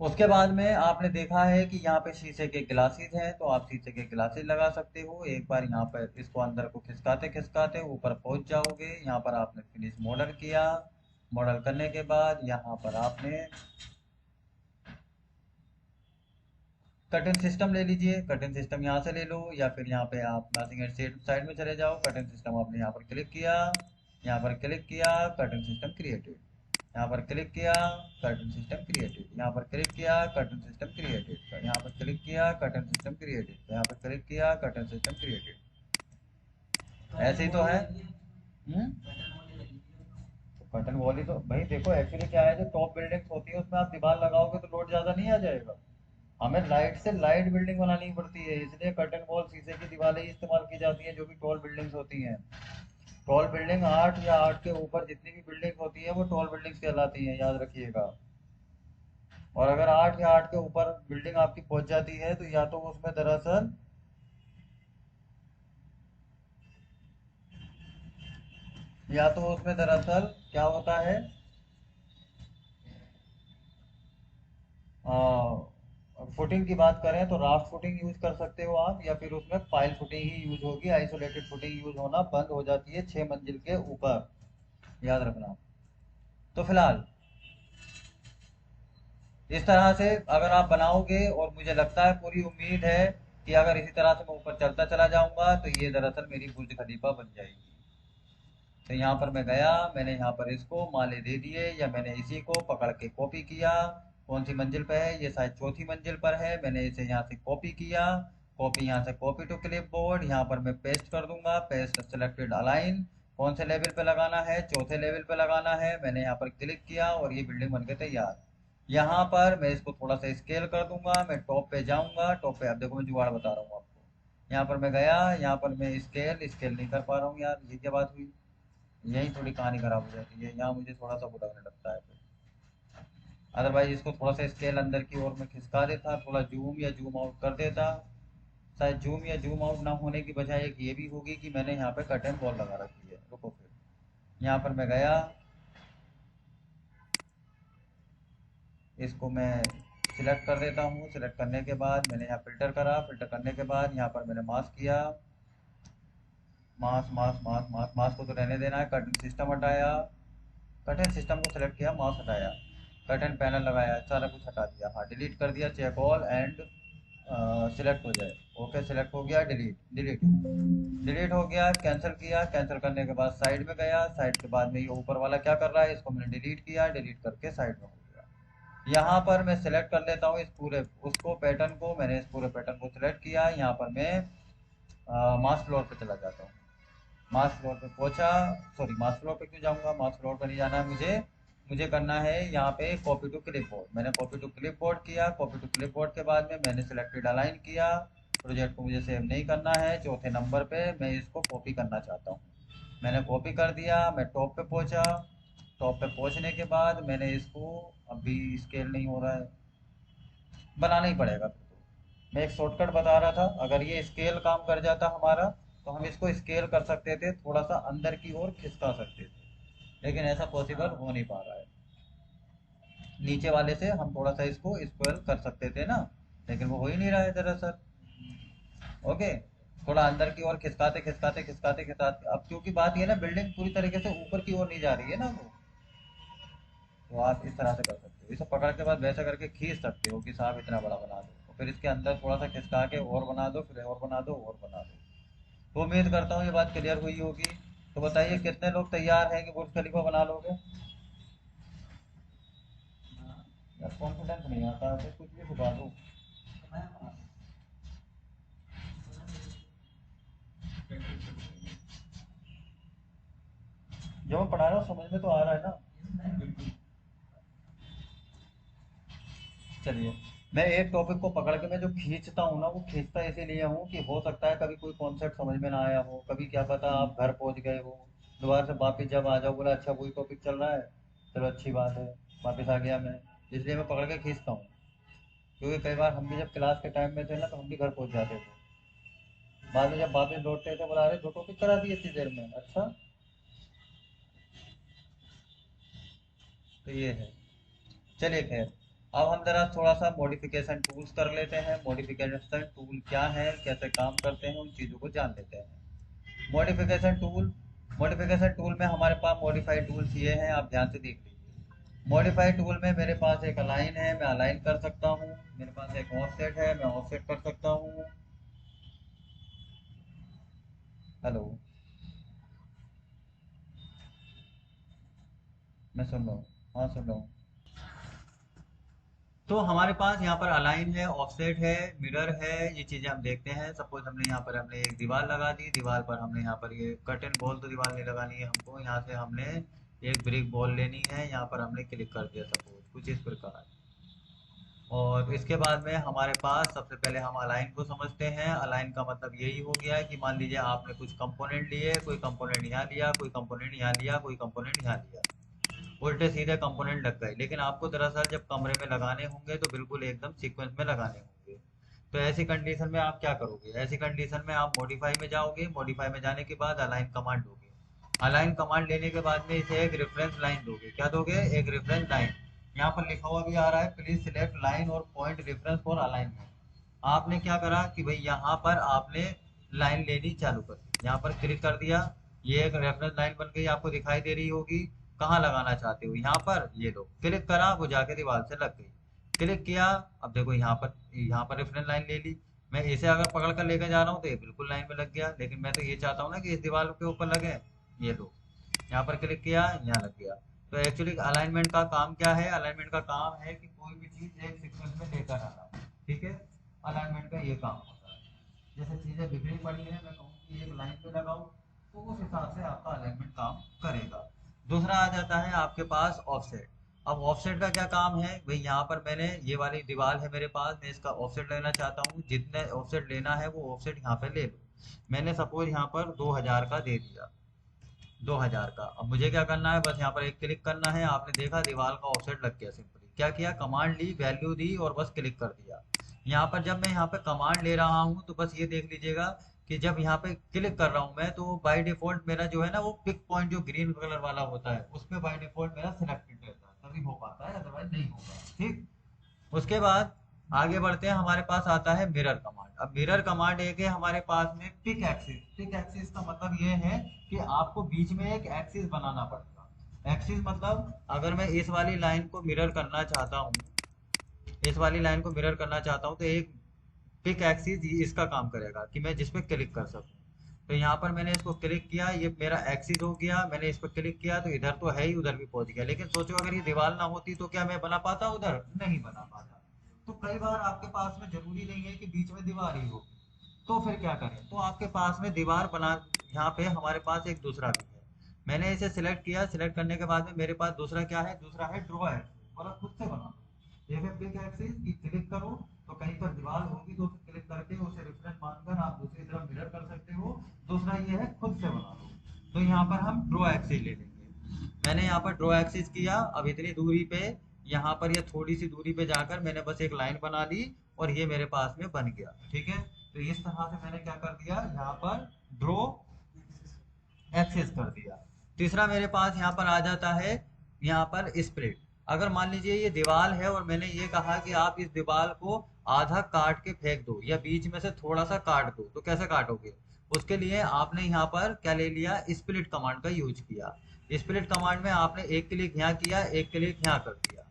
उसके बाद में आपने देखा है कि यहाँ पे शीशे के ग्लासेस हैं, तो आप शीशे के ग्लासेस लगा सकते हो। एक बार यहाँ पर इसको अंदर को खिसकाते खिसकाते ऊपर पहुंच जाओगे। यहाँ पर आपने फिनिश मॉडल किया, मॉडल करने के बाद यहाँ पर आपने कर्टन सिस्टम ले लीजिए। कर्टन सिस्टम यहाँ से ले लो, या फिर यहाँ पे आप नाथिंग एट साइड में चले जाओ। कर्टन सिस्टम आपने यहाँ पर क्लिक किया, यहाँ पर क्लिक किया, कर्टन सिस्टम क्रिएटेड। यहाँ पर क्लिक किया, कर्टन सिस्टम क्रिएटेड। यहाँ पर क्लिक किया, कर्टन सिस्टम क्रिएटेड। यहाँ पर क्लिक किया, कर्टन सिस्टम क्रिएटेड। यहाँ पर क्लिक किया, कर्टन सिस्टम क्रिएटेड। ऐसे ही तो है। हम्म। तो कर्टन वॉल ही तो भाई देखो, एक्चुअली क्या है, जो टॉप बिल्डिंग्स होती है उसमें आप दीवार लगाओगे तो लोड ज्यादा नहीं आ जाएगा। हमें लाइट से लाइट बिल्डिंग बनानी पड़ती है, इसलिए कर्टन वॉल शीशे की दीवारें ही इस्तेमाल की जाती हैं, जो भी टॉल बिल्डिंग्स होती हैं। टॉल बिल्डिंग 8 या 8 के ऊपर जितनी भी बिल्डिंग होती है वो टॉल बिल्डिंग्स कहलाती हैं, याद रखिएगा। और अगर 8 या 8 के ऊपर बिल्डिंग आपकी पहुंच जाती है, तो या तो उसमें दरअसल, या तो उसमें दरअसल क्या होता है, फुटिंग की बात करें तो राफ्ट फुटिंग यूज कर सकते हो आप, या फिर उसमें पाइल फुटिंग ही यूज होगी। आइसोलेटेड फुटिंग यूज होना बंद हो जाती है 6 मंजिल के ऊपर, याद रखना। तो फिलहाल इस तरह से अगर आप बनाओगे, और मुझे लगता है, पूरी उम्मीद है कि अगर इसी तरह से मैं ऊपर चलता चला जाऊंगा तो ये दरअसल मेरी बुर्ज खलीफा बन जाएगी। तो यहाँ पर मैं गया, मैंने यहाँ पर इसको माले दे दिए, या मैंने इसी को पकड़ के कॉपी किया। कौन सी मंजिल पे है ये? शायद चौथी मंजिल पर है। मैंने इसे यहाँ से कॉपी किया, कॉपी यहाँ से कॉपी टू क्लिप बोर्ड, यहाँ पर मैं पेस्ट कर दूंगा, पेस्ट सेलेक्टेड अलाइन। कौन से लेवल पे लगाना है? चौथे लेवल पे लगाना है। मैंने यहाँ पर क्लिक किया और ये बिल्डिंग बन के तैयार। यहाँ पर मैं इसको थोड़ा सा स्केल कर दूंगा, मैं टॉप पे जाऊंगा। टॉप पे, अब देखो मैं जुगाड़ बता रहा हूँ आपको। यहाँ पर मैं गया, यहाँ पर मैं स्केल स्केल नहीं कर पा रहा हूँ यार, ये क्या बात हुई? यही थोड़ी कहानी खराब हो जाती है, यहाँ मुझे थोड़ा सा वो लगने लगता है फिर। अदरवाइज इसको थोड़ा सा स्केल अंदर की ओर में खिसका देता, थोड़ा जूम या जूम आउट कर देता। शायद जूम या जूम आउट ना होने की बजाय एक ये भी होगी कि मैंने यहाँ पे कट एंड बॉल लगा रखी है। रुको, फिर यहाँ पर मैं गया, इसको मैं सिलेक्ट कर देता हूँ। सिलेक्ट करने के बाद मैंने यहाँ फिल्टर करा, फिल्टर करने के बाद यहाँ पर मैंने मास्क किया। Mask mask mask mask mask को तो रहने देना है। कटिंग सिस्टम हटाया, कटिंग सिस्टम को सिलेक्ट किया, माउस हटाया, कट एंड पैनल लगाया, सारा कुछ हटा दिया। हाँ, डिलीट कर दिया, चेक ऑल एंड सिलेक्ट हो जाए। ओके, सिलेक्ट हो गया, डिलीट डिलीट डिलीट हो गया। कैंसिल किया, कैंसिल करने के बाद साइड में गया, साइड के बाद में ये ऊपर वाला क्या कर रहा है, इसको मैंने डिलीट किया, डिलीट करके साइड में हो गया। यहाँ पर मैं सिलेक्ट कर लेता हूँ इस पूरे उसको, पैटर्न को। मैंने इस पूरे पैटर्न को सिलेक्ट किया। यहाँ पर मैं मास फ्लोर पे चला जाता हूँ। मास फ्लोर पे पहुंचा, सॉरी, मास फ्लोर पे क्यों जाऊंगा, मास फ्लोर पे नहीं जाना है मुझे। मुझे करना है यहाँ पे कॉपी टू क्लिप बोर्ड। मैंने कॉपी टू क्लिप बोर्ड किया। कॉपी टू क्लिप बोर्ड के बाद में मैंने सिलेक्टेड अलाइन किया। प्रोजेक्ट को मुझे सेव नहीं करना है। चौथे नंबर पे मैं इसको कॉपी करना चाहता हूँ। मैंने कॉपी कर दिया, मैं टॉप पे पहुंचा। टॉप पे पहुंचने के बाद मैंने इसको, अभी स्केल नहीं हो रहा है, बनाना ही पड़ेगा फिर तो। मैं एक शॉर्टकट बता रहा था, अगर ये स्केल काम कर जाता हमारा तो हम इसको स्केल कर सकते थे, थोड़ा सा अंदर की ओर खिसका सकते थे, लेकिन ऐसा पॉसिबल हो नहीं पा रहा है। नीचे वाले से हम थोड़ा सा इसको स्क्वेयर कर सकते थे ना, लेकिन वो हो ही नहीं रहा है दरअसल। ओके, थोड़ा अंदर की ओर खिसकाते खिसकाते खिसकाते खिसकाते, अब क्योंकि बात ये है ना, बिल्डिंग पूरी तरीके से ऊपर की ओर नहीं जा रही है ना वो, तो आप इस तरह से कर सकते हो। इसे पकड़ के बाद वैसा करके खींच सकते हो कि साहब इतना बड़ा बना दो, और फिर इसके अंदर थोड़ा सा खिसका के और बना दो, फिर और बना दो, और बना दो। तो उम्मीद करता हूँ ये बात क्लियर हुई होगी। तो बताइए कितने लोग तैयार हैं कि बुर्ज खलीफा बना लोगे? यार कॉन्फिडेंस नहीं आता है, कुछ भी सिखा दो। जो मैं पढ़ा रहा हूँ समझ में तो आ रहा है ना? चलिए, मैं एक टॉपिक को पकड़ के मैं जो खींचता हूँ ना, वो खींचता इसीलिए हूँ कि हो सकता है कभी कोई कॉन्सेप्ट समझ में ना आया हो, कभी क्या पता आप घर पहुँच गए हो, दोबारा से वापस जब आ जाओ बोला अच्छा वही टॉपिक चल रहा है, चलो अच्छी बात है, वापस आ गया मैं। इसलिए मैं पकड़ के खींचता हूँ, क्योंकि कई बार हम भी जब क्लास के टाइम में थे ना तो हम भी घर पहुँच जाते थे, बाद में जब वापस लौटते थे बोला अरे दो टॉपिक करा दिए इतनी देर में, अच्छा। तो ये है। चलिए खैर, अब हम जरा थोड़ा सा मॉडिफिकेशन टूल्स कर लेते हैं। मॉडिफिकेशन टूल क्या है, कैसे काम करते हैं, उन चीज़ों को जान लेते हैं। मॉडिफिकेशन टूल, मॉडिफिकेशन टूल में हमारे पास मॉडिफाई टूल्स ये हैं, आप ध्यान से देख लीजिए। मॉडिफाई टूल में मेरे पास एक अलाइन है, मैं अलाइन कर सकता हूँ। मेरे पास एक ऑफसेट है, मैं ऑफसेट कर सकता हूँ। हेलो, मैं सुन रहा हूँ, हाँ सुन रहा हूँ। तो हमारे पास यहाँ पर अलाइन है, ऑफसेट है, मिरर है, ये चीजें हम देखते हैं। सपोज हमने यहाँ पर हमने एक दीवार लगा दी, दीवार पर हमने यहाँ पर ये कर्टेन बॉल तो दीवार नहीं लगानी है हमको, यहाँ से हमने एक ब्रिक बॉल लेनी है, यहाँ पर हमने क्लिक कर दिया सपोज कुछ इस प्रकार। और इसके बाद में हमारे पास सबसे पहले हम अलाइन को समझते हैं। अलाइन का मतलब यही हो गया है कि मान लीजिए आपने कुछ कंपोनेंट लिए, कोई कंपोनेंट यहाँ लिया, कोई कंपोनेंट यहाँ लिया, कोई कंपोनेंट यहाँ लिया, उल्टे सीधे कंपोनेंट लग गए, लेकिन आपको दरअसल जब कमरे में लगाने होंगे तो बिल्कुल एकदम सीक्वेंस में लगाने होंगे। तो ऐसी कंडीशन में आप क्या करोगे? ऐसी कंडीशन में आप मॉडिफाई में जाओगे, मॉडिफाई में जाने के बाद अलाइन कमांड दोगे। अलाइन कमांड लेने के बाद में इसे एक रेफरेंस लाइन दोगे। क्या दोगे? एक रेफरेंस लाइन। यहाँ पर लिखा हुआ भी आ रहा है प्लीज सिलेक्ट लाइन और पॉइंट रेफरेंस फॉर अलाइनमेंट। आपने क्या करा कि भाई यहाँ पर आपने लाइन लेनी चालू कर दी, यहाँ पर क्लिक कर दिया, ये एक रेफरेंस लाइन बन गई, आपको दिखाई दे रही होगी। कहाँ लगाना चाहते हो, यहाँ पर, ये लो क्लिक करा, वो जाके दीवार से लग गई। क्लिक किया, अब देखो यहाँ पर रेफरेंस लाइन ले ली। मैं इसे अगर पकड़ कर लेकर जा रहा हूँ तो ये बिल्कुल लाइन में लग गया, लेकिन मैं तो ये चाहता हूँ ना कि इस दीवार के ऊपर लगे। ये लो, यहाँ पर क्लिक किया, यहाँ लग गया। तो एक्चुअली अलाइनमेंट का काम क्या है, अलाइनमेंट का काम है कि कोई भी चीज एक सीक्वेंस में लेकर आना। ठीक है, अलाइनमेंट का ये काम होता है। जैसे चीजें बिखरी पड़ी है, मैं कहूँ कि एक लाइन पे लगाओ, तो उस हिसाब से आपका अलाइनमेंट काम करेगा। दूसरा आ जाता है आपके पास ऑफसेट। अब ऑफसेट का क्या काम है भाई, यहाँ पर मैंने ये वाली दीवार है मेरे पास, मैं इसका ऑफसेट लेना चाहता हूँ, जितने ऑफसेट लेना है वो ऑफसेट यहाँ पे ले लो। मैंने सपोज यहाँ पर 2000 का दे दिया, 2000 का। अब मुझे क्या करना है, बस यहाँ पर एक क्लिक करना है। आपने देखा दीवार का ऑफसेट लग गया। सिंपली क्या किया, कमांड ली, वैल्यू दी और बस क्लिक कर दिया। यहाँ पर जब मैं यहाँ पे कमांड ले रहा हूँ तो बस ये देख लीजिएगा कि जब यहाँ पे क्लिक कर रहा हूँ मैं, तो बाय डिफॉल्ट मेरा जो है ना वो पिक पॉइंट जो ग्रीन कलर वाला होता है उसमें बाय डिफॉल्ट मेरा सिलेक्टेड रहता है, तभी हो पाता है, अदरवाइज नहीं होगा। ठीक, उसके बाद आगे बढ़ते हैं, हमारे पास आता है मिरर कमांड। अब मिरर कमांड एक है हमारे पास में पिक एक्सिस। पिक एक्सिस का मतलब ये है कि आपको बीच में एक एक्सिस बनाना पड़ेगा। एक्सिस मतलब अगर मैं इस वाली लाइन को मिरर करना चाहता हूँ, इस वाली लाइन को मिरर करना चाहता हूँ, तो एक पिक एक्सिस इसका काम करेगा कि मैं जिस पे क्लिक कर सकूँ। तो यहाँ पर मैंने इसको क्लिक किया, ये मेरा एक्सिस हो गया। मैंने इस पर क्लिक किया तो इधर तो है ही, उधर भी पहुंच गया। लेकिन सोचो अगर ये दीवार ना होती तो क्या मैं बना पाता, उधर नहीं बना पाता। तो कई बार आपके पास में जरूरी नहीं है कि बीच में दीवार ही हो, तो फिर क्या करें, तो आपके पास में दीवार बना, यहाँ पे हमारे पास एक दूसरा भी है। मैंने इसे सिलेक्ट किया, सिलेक्ट करने के बाद में मेरे पास दूसरा क्या है, दूसरा है ड्रॉ एक्सिस, और खुद से बना। एक है पिक एक्सिस की क्लिक करो तो कहीं पर दीवार होगी तो उसे क्लिक करके उसे रेफरेंस मानकर आप दूसरी तरफ मिरर कर सकते हो। दूसरा ये है खुद से बना लो। तो यहाँ पर हम ड्रॉ एक्सिस ले लेंगे। मैंने यहाँ पर ड्रॉ एक्सिस किया, अब इतनी दूरी पे, यहाँ पर ये थोड़ी सी दूरी पे जाकर मैंने बस एक लाइन बना ली और ये मेरे पास में बन गया। ठीक है, तो इस तरह से मैंने क्या कर दिया, यहाँ पर ड्रॉ एक्सेस कर दिया। तीसरा मेरे पास यहाँ पर आ जाता है, यहाँ पर स्प्लिट। अगर मान लीजिए ये दीवार है और मैंने ये कहा कि आप इस दीवार को आधा काट के फेंक दो या बीच में से थोड़ा सा काट दो, तो कैसे काटोगे, उसके लिए आपने यहाँ पर क्या ले लिया, स्प्लिट कमांड का यूज किया। स्प्लिट कमांड में आपने एक क्लिक यहाँ किया, एक क्लिक यहाँ कर दिया,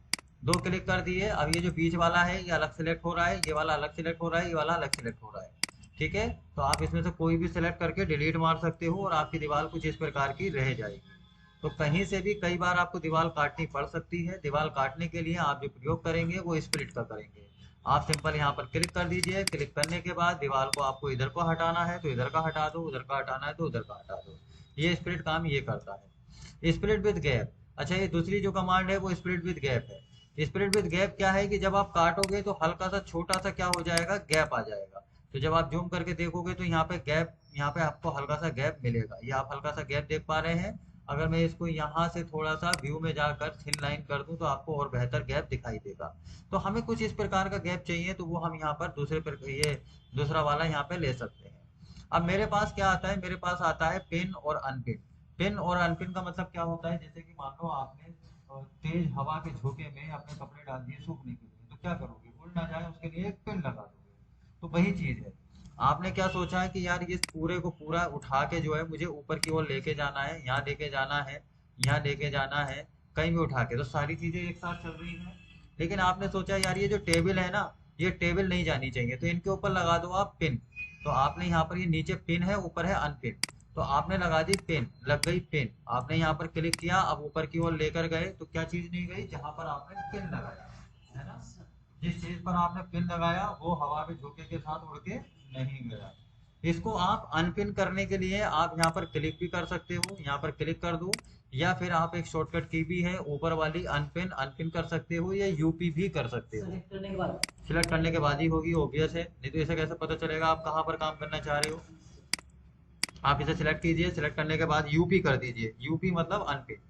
दो क्लिक कर दिए। अब ये जो बीच वाला है ये अलग सेलेक्ट हो रहा है, ये वाला अलग सेलेक्ट हो रहा है, ये वाला अलग सेलेक्ट हो रहा है। ठीक है, तो आप इसमें से कोई भी सिलेक्ट करके डिलीट मार सकते हो और आपकी दीवार कुछ इस प्रकार की रह जाएगी। तो कहीं से भी कई बार आपको दीवार काटनी पड़ सकती है। दीवार काटने के लिए आप जो प्रयोग करेंगे वो स्प्लिट का करेंगे। आप सिंपल यहाँ पर क्लिक कर दीजिए, क्लिक करने के बाद दीवार को आपको इधर को हटाना है तो इधर का हटा दो, उधर का हटाना है तो उधर का हटा दो। ये स्प्लिट काम ये करता है। स्प्लिट विद गैप, अच्छा ये दूसरी जो कमांड है वो स्प्लिट विद गैप है। स्प्लिट विद गैप क्या है कि जब आप काटोगे तो हल्का सा छोटा सा क्या हो जाएगा, गैप आ जाएगा। तो जब आप जूम करके देखोगे तो यहाँ पे गैप, यहाँ पे आपको हल्का सा गैप मिलेगा। ये आप हल्का सा गैप देख पा रहे हैं। अगर मैं इसको यहाँ से थोड़ा सा व्यू में जाकर थिन लाइन कर दूं तो आपको और बेहतर गैप दिखाई देगा। तो हमें कुछ इस प्रकार का गैप चाहिए तो वो हम यहाँ पर ये दूसरा वाला यहाँ पे ले सकते हैं। अब मेरे पास क्या आता है, मेरे पास आता है पिन और अनपिन। पिन और अनपिन का मतलब क्या होता है, जैसे कि मान लो आपने तेज हवा के झोंके में अपने कपड़े डाल दिए सूखने के लिए, तो क्या करोगे, उड़ ना जाए उसके लिए एक पिन लगा दोगे। तो वही चीज है, आपने क्या सोचा है कि यार ये पूरे को पूरा उठा के जो है मुझे ऊपर की ओर लेके जाना है, यहाँ लेके जाना है, यहाँ लेके जाना है, कहीं भी उठा के, तो सारी चीजें एक साथ चल रही हैं। लेकिन आपने सोचा यार ये जो टेबल है ना, ये टेबल नहीं जानी चाहिए, तो इनके ऊपर लगा दो आप पिन। तो आपने यहाँ पर ये नीचे पिन है, ऊपर है अनपिन, तो आपने लगा दी पिन, लग गई पिन। आपने यहाँ पर क्लिक किया, अब ऊपर की ओर लेकर गए तो क्या चीज नहीं गई, जहां पर आपने पिन लगाया है ना, जिस चीज पर आपने पिन लगाया वो हवा में झोंके के साथ उड़ के नहीं गया। इसको आप अनपिन करने के लिए आप यहाँ पर क्लिक भी कर सकते हो, यहाँ पर क्लिक कर दो, या फिर आप एक शॉर्टकट की भी है ऊपर वाली, अनपिन अनपिन कर सकते हो या यूपी भी कर सकते हो। सेलेक्ट करने के बाद सिलेक्ट करने के बाद ही होगी, ऑब्वियस है, नहीं तो इसे कैसे पता चलेगा आप कहाँ पर काम करना चाह रहे हो। आप इसे सिलेक्ट कीजिए, सिलेक्ट करने के बाद यूपी कर दीजिए, यूपी मतलब अनपिन,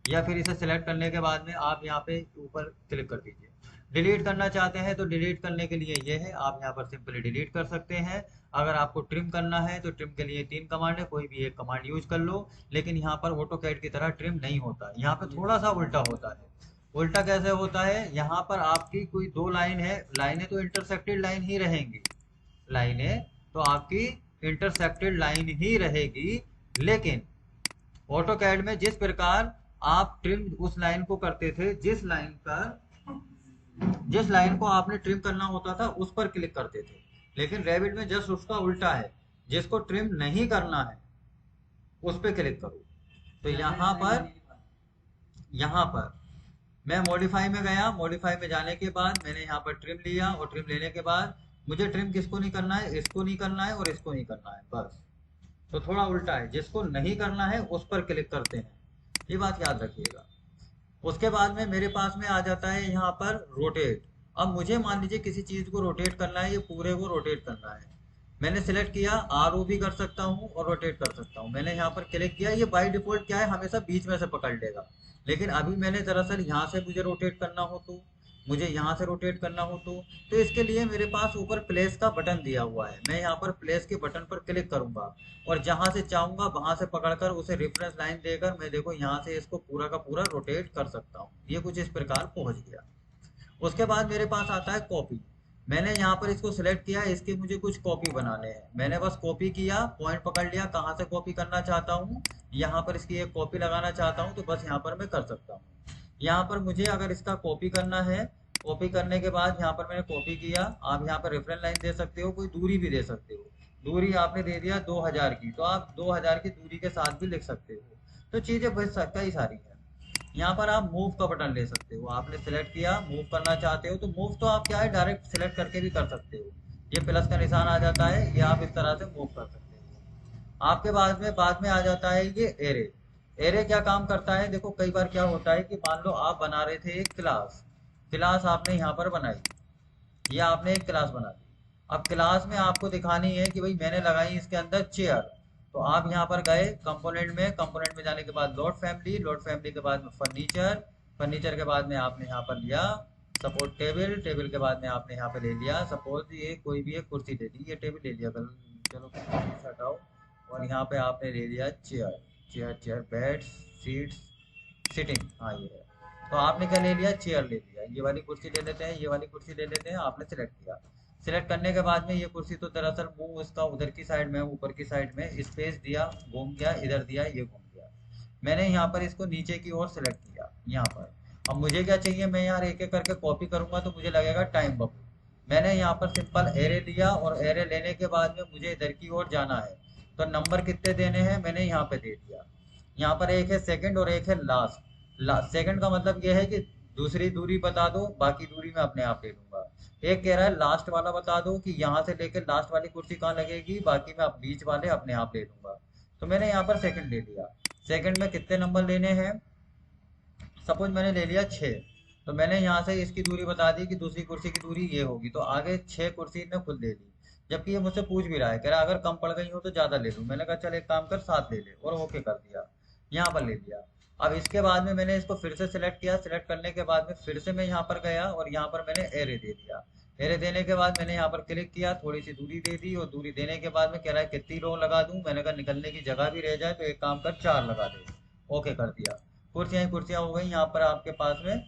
या फिर इसे सिलेक्ट करने के बाद में आप यहाँ पे ऊपर क्लिक कर दीजिए। डिलीट करना चाहते हैं तो डिलीट करने के लिए ये है, आप यहाँ पर सिंपली डिलीट कर सकते हैं। अगर आपको ट्रिम करना है तो ट्रिम के लिए 3 कमांड है, कोई भी एक कमांड यूज कर लो। लेकिन यहाँ पर ऑटो कैड की तरह ट्रिम नहीं होता, यहाँ पे थोड़ा सा उल्टा होता है। उल्टा कैसे होता है, यहाँ पर आपकी कोई दो लाइन है, लाइनें तो इंटरसेक्टेड लाइन ही रहेंगी, लाइनें तो आपकी इंटरसेक्टेड लाइन ही रहेगी, लेकिन ऑटो कैड में जिस प्रकार आप ट्रिम उस लाइन को करते थे, जिस लाइन को आपने ट्रिम करना होता था उस पर क्लिक करते थे, लेकिन रेविट में जस्ट उसका उल्टा है, जिसको ट्रिम नहीं करना है उस पर क्लिक करो। तो यहाँ पर मैं मॉडिफाई में गया, मॉडिफाई में जाने के बाद मैंने यहाँ पर ट्रिम लिया, और ट्रिम लेने के बाद मुझे ट्रिम किसको नहीं करना है, इसको नहीं करना है और इसको नहीं करना है, बस। तो थोड़ा उल्टा है, जिसको नहीं करना है उस पर क्लिक करते हैं, ये बात याद रखिएगा। उसके बाद में मेरे पास में आ जाता है यहाँ पर रोटेट। अब मुझे मान लीजिए किसी चीज को रोटेट करना है, ये पूरे को रोटेट करना है, मैंने सिलेक्ट किया, आर भी कर सकता हूँ और रोटेट कर सकता हूँ। मैंने यहाँ पर क्लिक किया, ये बाय डिफॉल्ट क्या है, हमेशा बीच में से पकड़ लेगा, लेकिन अभी मैंने दरअसल यहाँ से मुझे रोटेट करना हो तो, मुझे यहाँ से रोटेट करना हो तो इसके लिए मेरे पास ऊपर प्लेस का बटन दिया हुआ है, मैं यहाँ पर प्लेस के बटन पर क्लिक करूंगा और जहां से चाहूंगा वहां से पकड़कर उसे रेफरेंस लाइन देकर मैं देखो यहाँ से इसको पूरा का पूरा रोटेट कर सकता हूँ। ये कुछ इस प्रकार पहुंच गया। उसके बाद मेरे पास आता है कॉपी। मैंने यहाँ पर इसको सिलेक्ट किया, इसके मुझे कुछ कॉपी बनाने हैं, मैंने बस कॉपी किया, पॉइंट पकड़ लिया कहाँ से कॉपी करना चाहता हूँ, यहाँ पर इसकी एक कॉपी लगाना चाहता हूँ तो बस यहाँ पर मैं कर सकता हूँ। यहाँ पर मुझे अगर इसका कॉपी करना है, कॉपी करने के बाद यहाँ पर मैंने कॉपी किया, आप यहाँ पर रेफरेंस लाइन दे सकते हो, कोई दूरी भी दे सकते हो, दूरी आपने दे दिया 2000 की तो आप 2000 की दूरी के साथ भी लिख सकते हो। तो चीज़ें कई सारी है। यहाँ पर आप मूव का बटन ले सकते हो, आपने सिलेक्ट किया, मूव करना चाहते हो तो मूव तो आप क्या है डायरेक्ट सिलेक्ट करके भी कर सकते हो, ये प्लस का निशान आ जाता है, ये आप इस तरह से मूव कर सकते हो। आपके बाद में आ जाता है ये एरे। एरे क्या काम करता है, देखो कई बार क्या होता है कि मान लो आप बना रहे थे एक क्लास, क्लास आपने यहाँ पर बनाई, ये आपने एक क्लास बना दी, अब क्लास में आपको दिखानी है कि भाई मैंने लगाई इसके अंदर चेयर, तो आप यहाँ पर गए कंपोनेंट में जाने के बाद लोड फैमिली के बाद में फर्नीचर के बाद में आपने यहाँ पर लिया सपोज टेबल के बाद में आपने यहाँ पे ले लिया सपोज ये कोई भी एक कुर्सी ले ली, ये टेबल ले लिया, चलो कुर्सी हटाओ, और यहाँ पे आपने ले लिया चेयर बेड सीट्स सिटिंग, हाँ ये है। तो आपने क्या ले लिया, चेयर ले लिया, ये वाली कुर्सी ले लेते हैं, ये वाली कुर्सी ले लेते हैं, आपने सिलेक्ट किया। सिलेक्ट करने के बाद में ये कुर्सी तो दरअसल मुंह उसका उधर की साइड में, ऊपर की साइड में स्पेस दिया, घूम गया, इधर दिया, ये घूम गया। मैंने यहाँ पर इसको नीचे की ओर सिलेक्ट किया यहाँ पर। अब मुझे क्या चाहिए, मैं यार एक एक करके कॉपी करूंगा तो मुझे लगेगा टाइम बबल। मैंने यहाँ पर सिंपल एरे लिया और एरे लेने के बाद में मुझे इधर की ओर जाना है, तो नंबर कितने देने हैं मैंने यहाँ पे दे दिया। यहाँ पर एक है सेकंड और एक है लास्ट सेकंड का मतलब ये है कि दूसरी दूरी बता दो, बाकी दूरी मैं अपने आप ले लूंगा। एक कह रहा है लास्ट वाला बता दो कि यहाँ से लेकर लास्ट वाली कुर्सी कहाँ लगेगी, बाकी मैं बीच वाले अपने आप ले लूंगा। तो मैंने यहाँ पर सेकंड ले लिया। सेकंड में कितने नंबर लेने हैं, सपोज मैंने ले लिया 6, तो मैंने यहाँ से इसकी दूरी बता दी कि दूसरी कुर्सी की दूरी ये होगी, तो आगे 6 कुर्सी ने खुद ले ली। जबकि ये मुझसे पूछ भी रहा है, कह रहा है अगर कम पड़ गई हो तो ज्यादा ले लूँ, मैंने कहा चल एक काम कर 7 ले ले, और ओके कर दिया, यहाँ पर ले लिया। अब इसके बाद में मैंने इसको फिर से सिलेक्ट किया, सिलेक्ट करने के बाद में फिर से मैं यहाँ पर गया और यहाँ पर मैंने एरे दे दिया। एरे देने के बाद मैंने यहाँ पर क्लिक किया, थोड़ी सी दूरी दे दी, और दूरी देने के बाद में कह रहा है कितनी रो लगा दूं, मैंने कहा निकलने की जगह भी रह जाए तो एक काम कर 4 लगा दे, ओके कर दिया। कुर्सियाँ ही कुर्सियाँ हो गई यहाँ पर आपके पास में।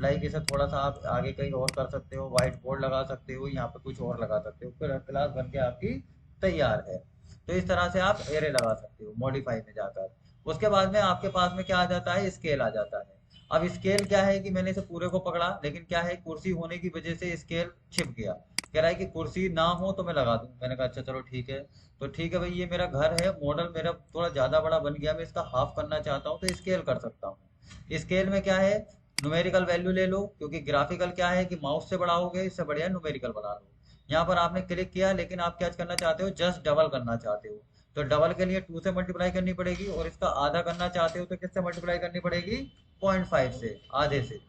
लाइक इसे थोड़ा सा आप आगे कहीं और कर सकते हो, व्हाइट बोर्ड लगा सकते हो, यहाँ पे कुछ और लगा सकते हो, फिर क्लास बन के आपकी तैयार है। तो इस तरह से आप एरे लगा सकते हो मॉडिफाई में जाकर। उसके बाद में आपके पास में क्या आ जाता है, स्केल आ जाता है। अब स्केल क्या है कि मैंने इसे पूरे को पकड़ा, लेकिन क्या है कुर्सी होने की वजह से स्केल छिप गया, कह रहा है कि कुर्सी ना हो तो मैं लगा दूं। मैंने कहा अच्छा चलो ठीक है, तो ठीक है भाई ये मेरा घर है, मॉडल मेरा थोड़ा ज्यादा बड़ा बन गया, मैं इसका हाफ करना चाहता हूँ तो स्केल कर सकता हूँ। स्केल में क्या है, न्यूमेरिकल वैल्यू ले लो, क्योंकि ग्राफिकल क्या है कि माउस से बढ़ाओगे, इससे बढ़िया न्यूमेरिकल बना लो। यहाँ पर आपने क्लिक किया, लेकिन आप क्या करना चाहते हो, जस्ट डबल करना चाहते हो, तो डबल के लिए 2 से मल्टीप्लाई करनी पड़ेगी, और इसका आधा करना चाहते हो तो किससे मल्टीप्लाई करनी पड़ेगी, 0.5 से, आधे से।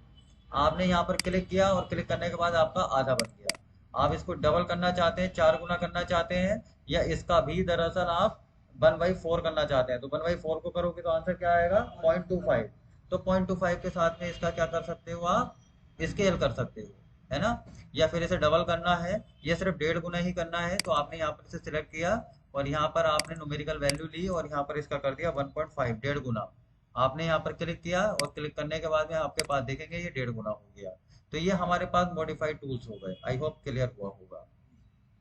आपने यहाँ पर क्लिक किया और क्लिक करने के बाद आपका आधा बन गया। आप इसको डबल करना चाहते हैं, 4 गुना करना चाहते हैं, या इसका भी दरअसल आप 1/4 करना चाहते हैं, तो 1/4 को करोगे तो आंसर क्या आएगा, 0.25। तो 0.25 के साथ में इसका क्या कर सकते हो, आप स्केल कर सकते हो, है ना। या फिर इसे डबल करना है, ये सिर्फ 1.5 गुना ही करना है, तो आपने यहाँ पर इसे सिलेक्ट किया और यहाँ पर आपने न्यूमेरिकल वैल्यू ली और यहाँ पर इसका कर दिया 1.5, 1.5 गुना। आपने यहाँ पर क्लिक किया और क्लिक करने के बाद में आपके पास देखेंगे ये 1.5 गुना हो गया। तो ये हमारे पास मॉडिफाइड टूल्स हो गए। आई होप क्लियर हुआ होगा।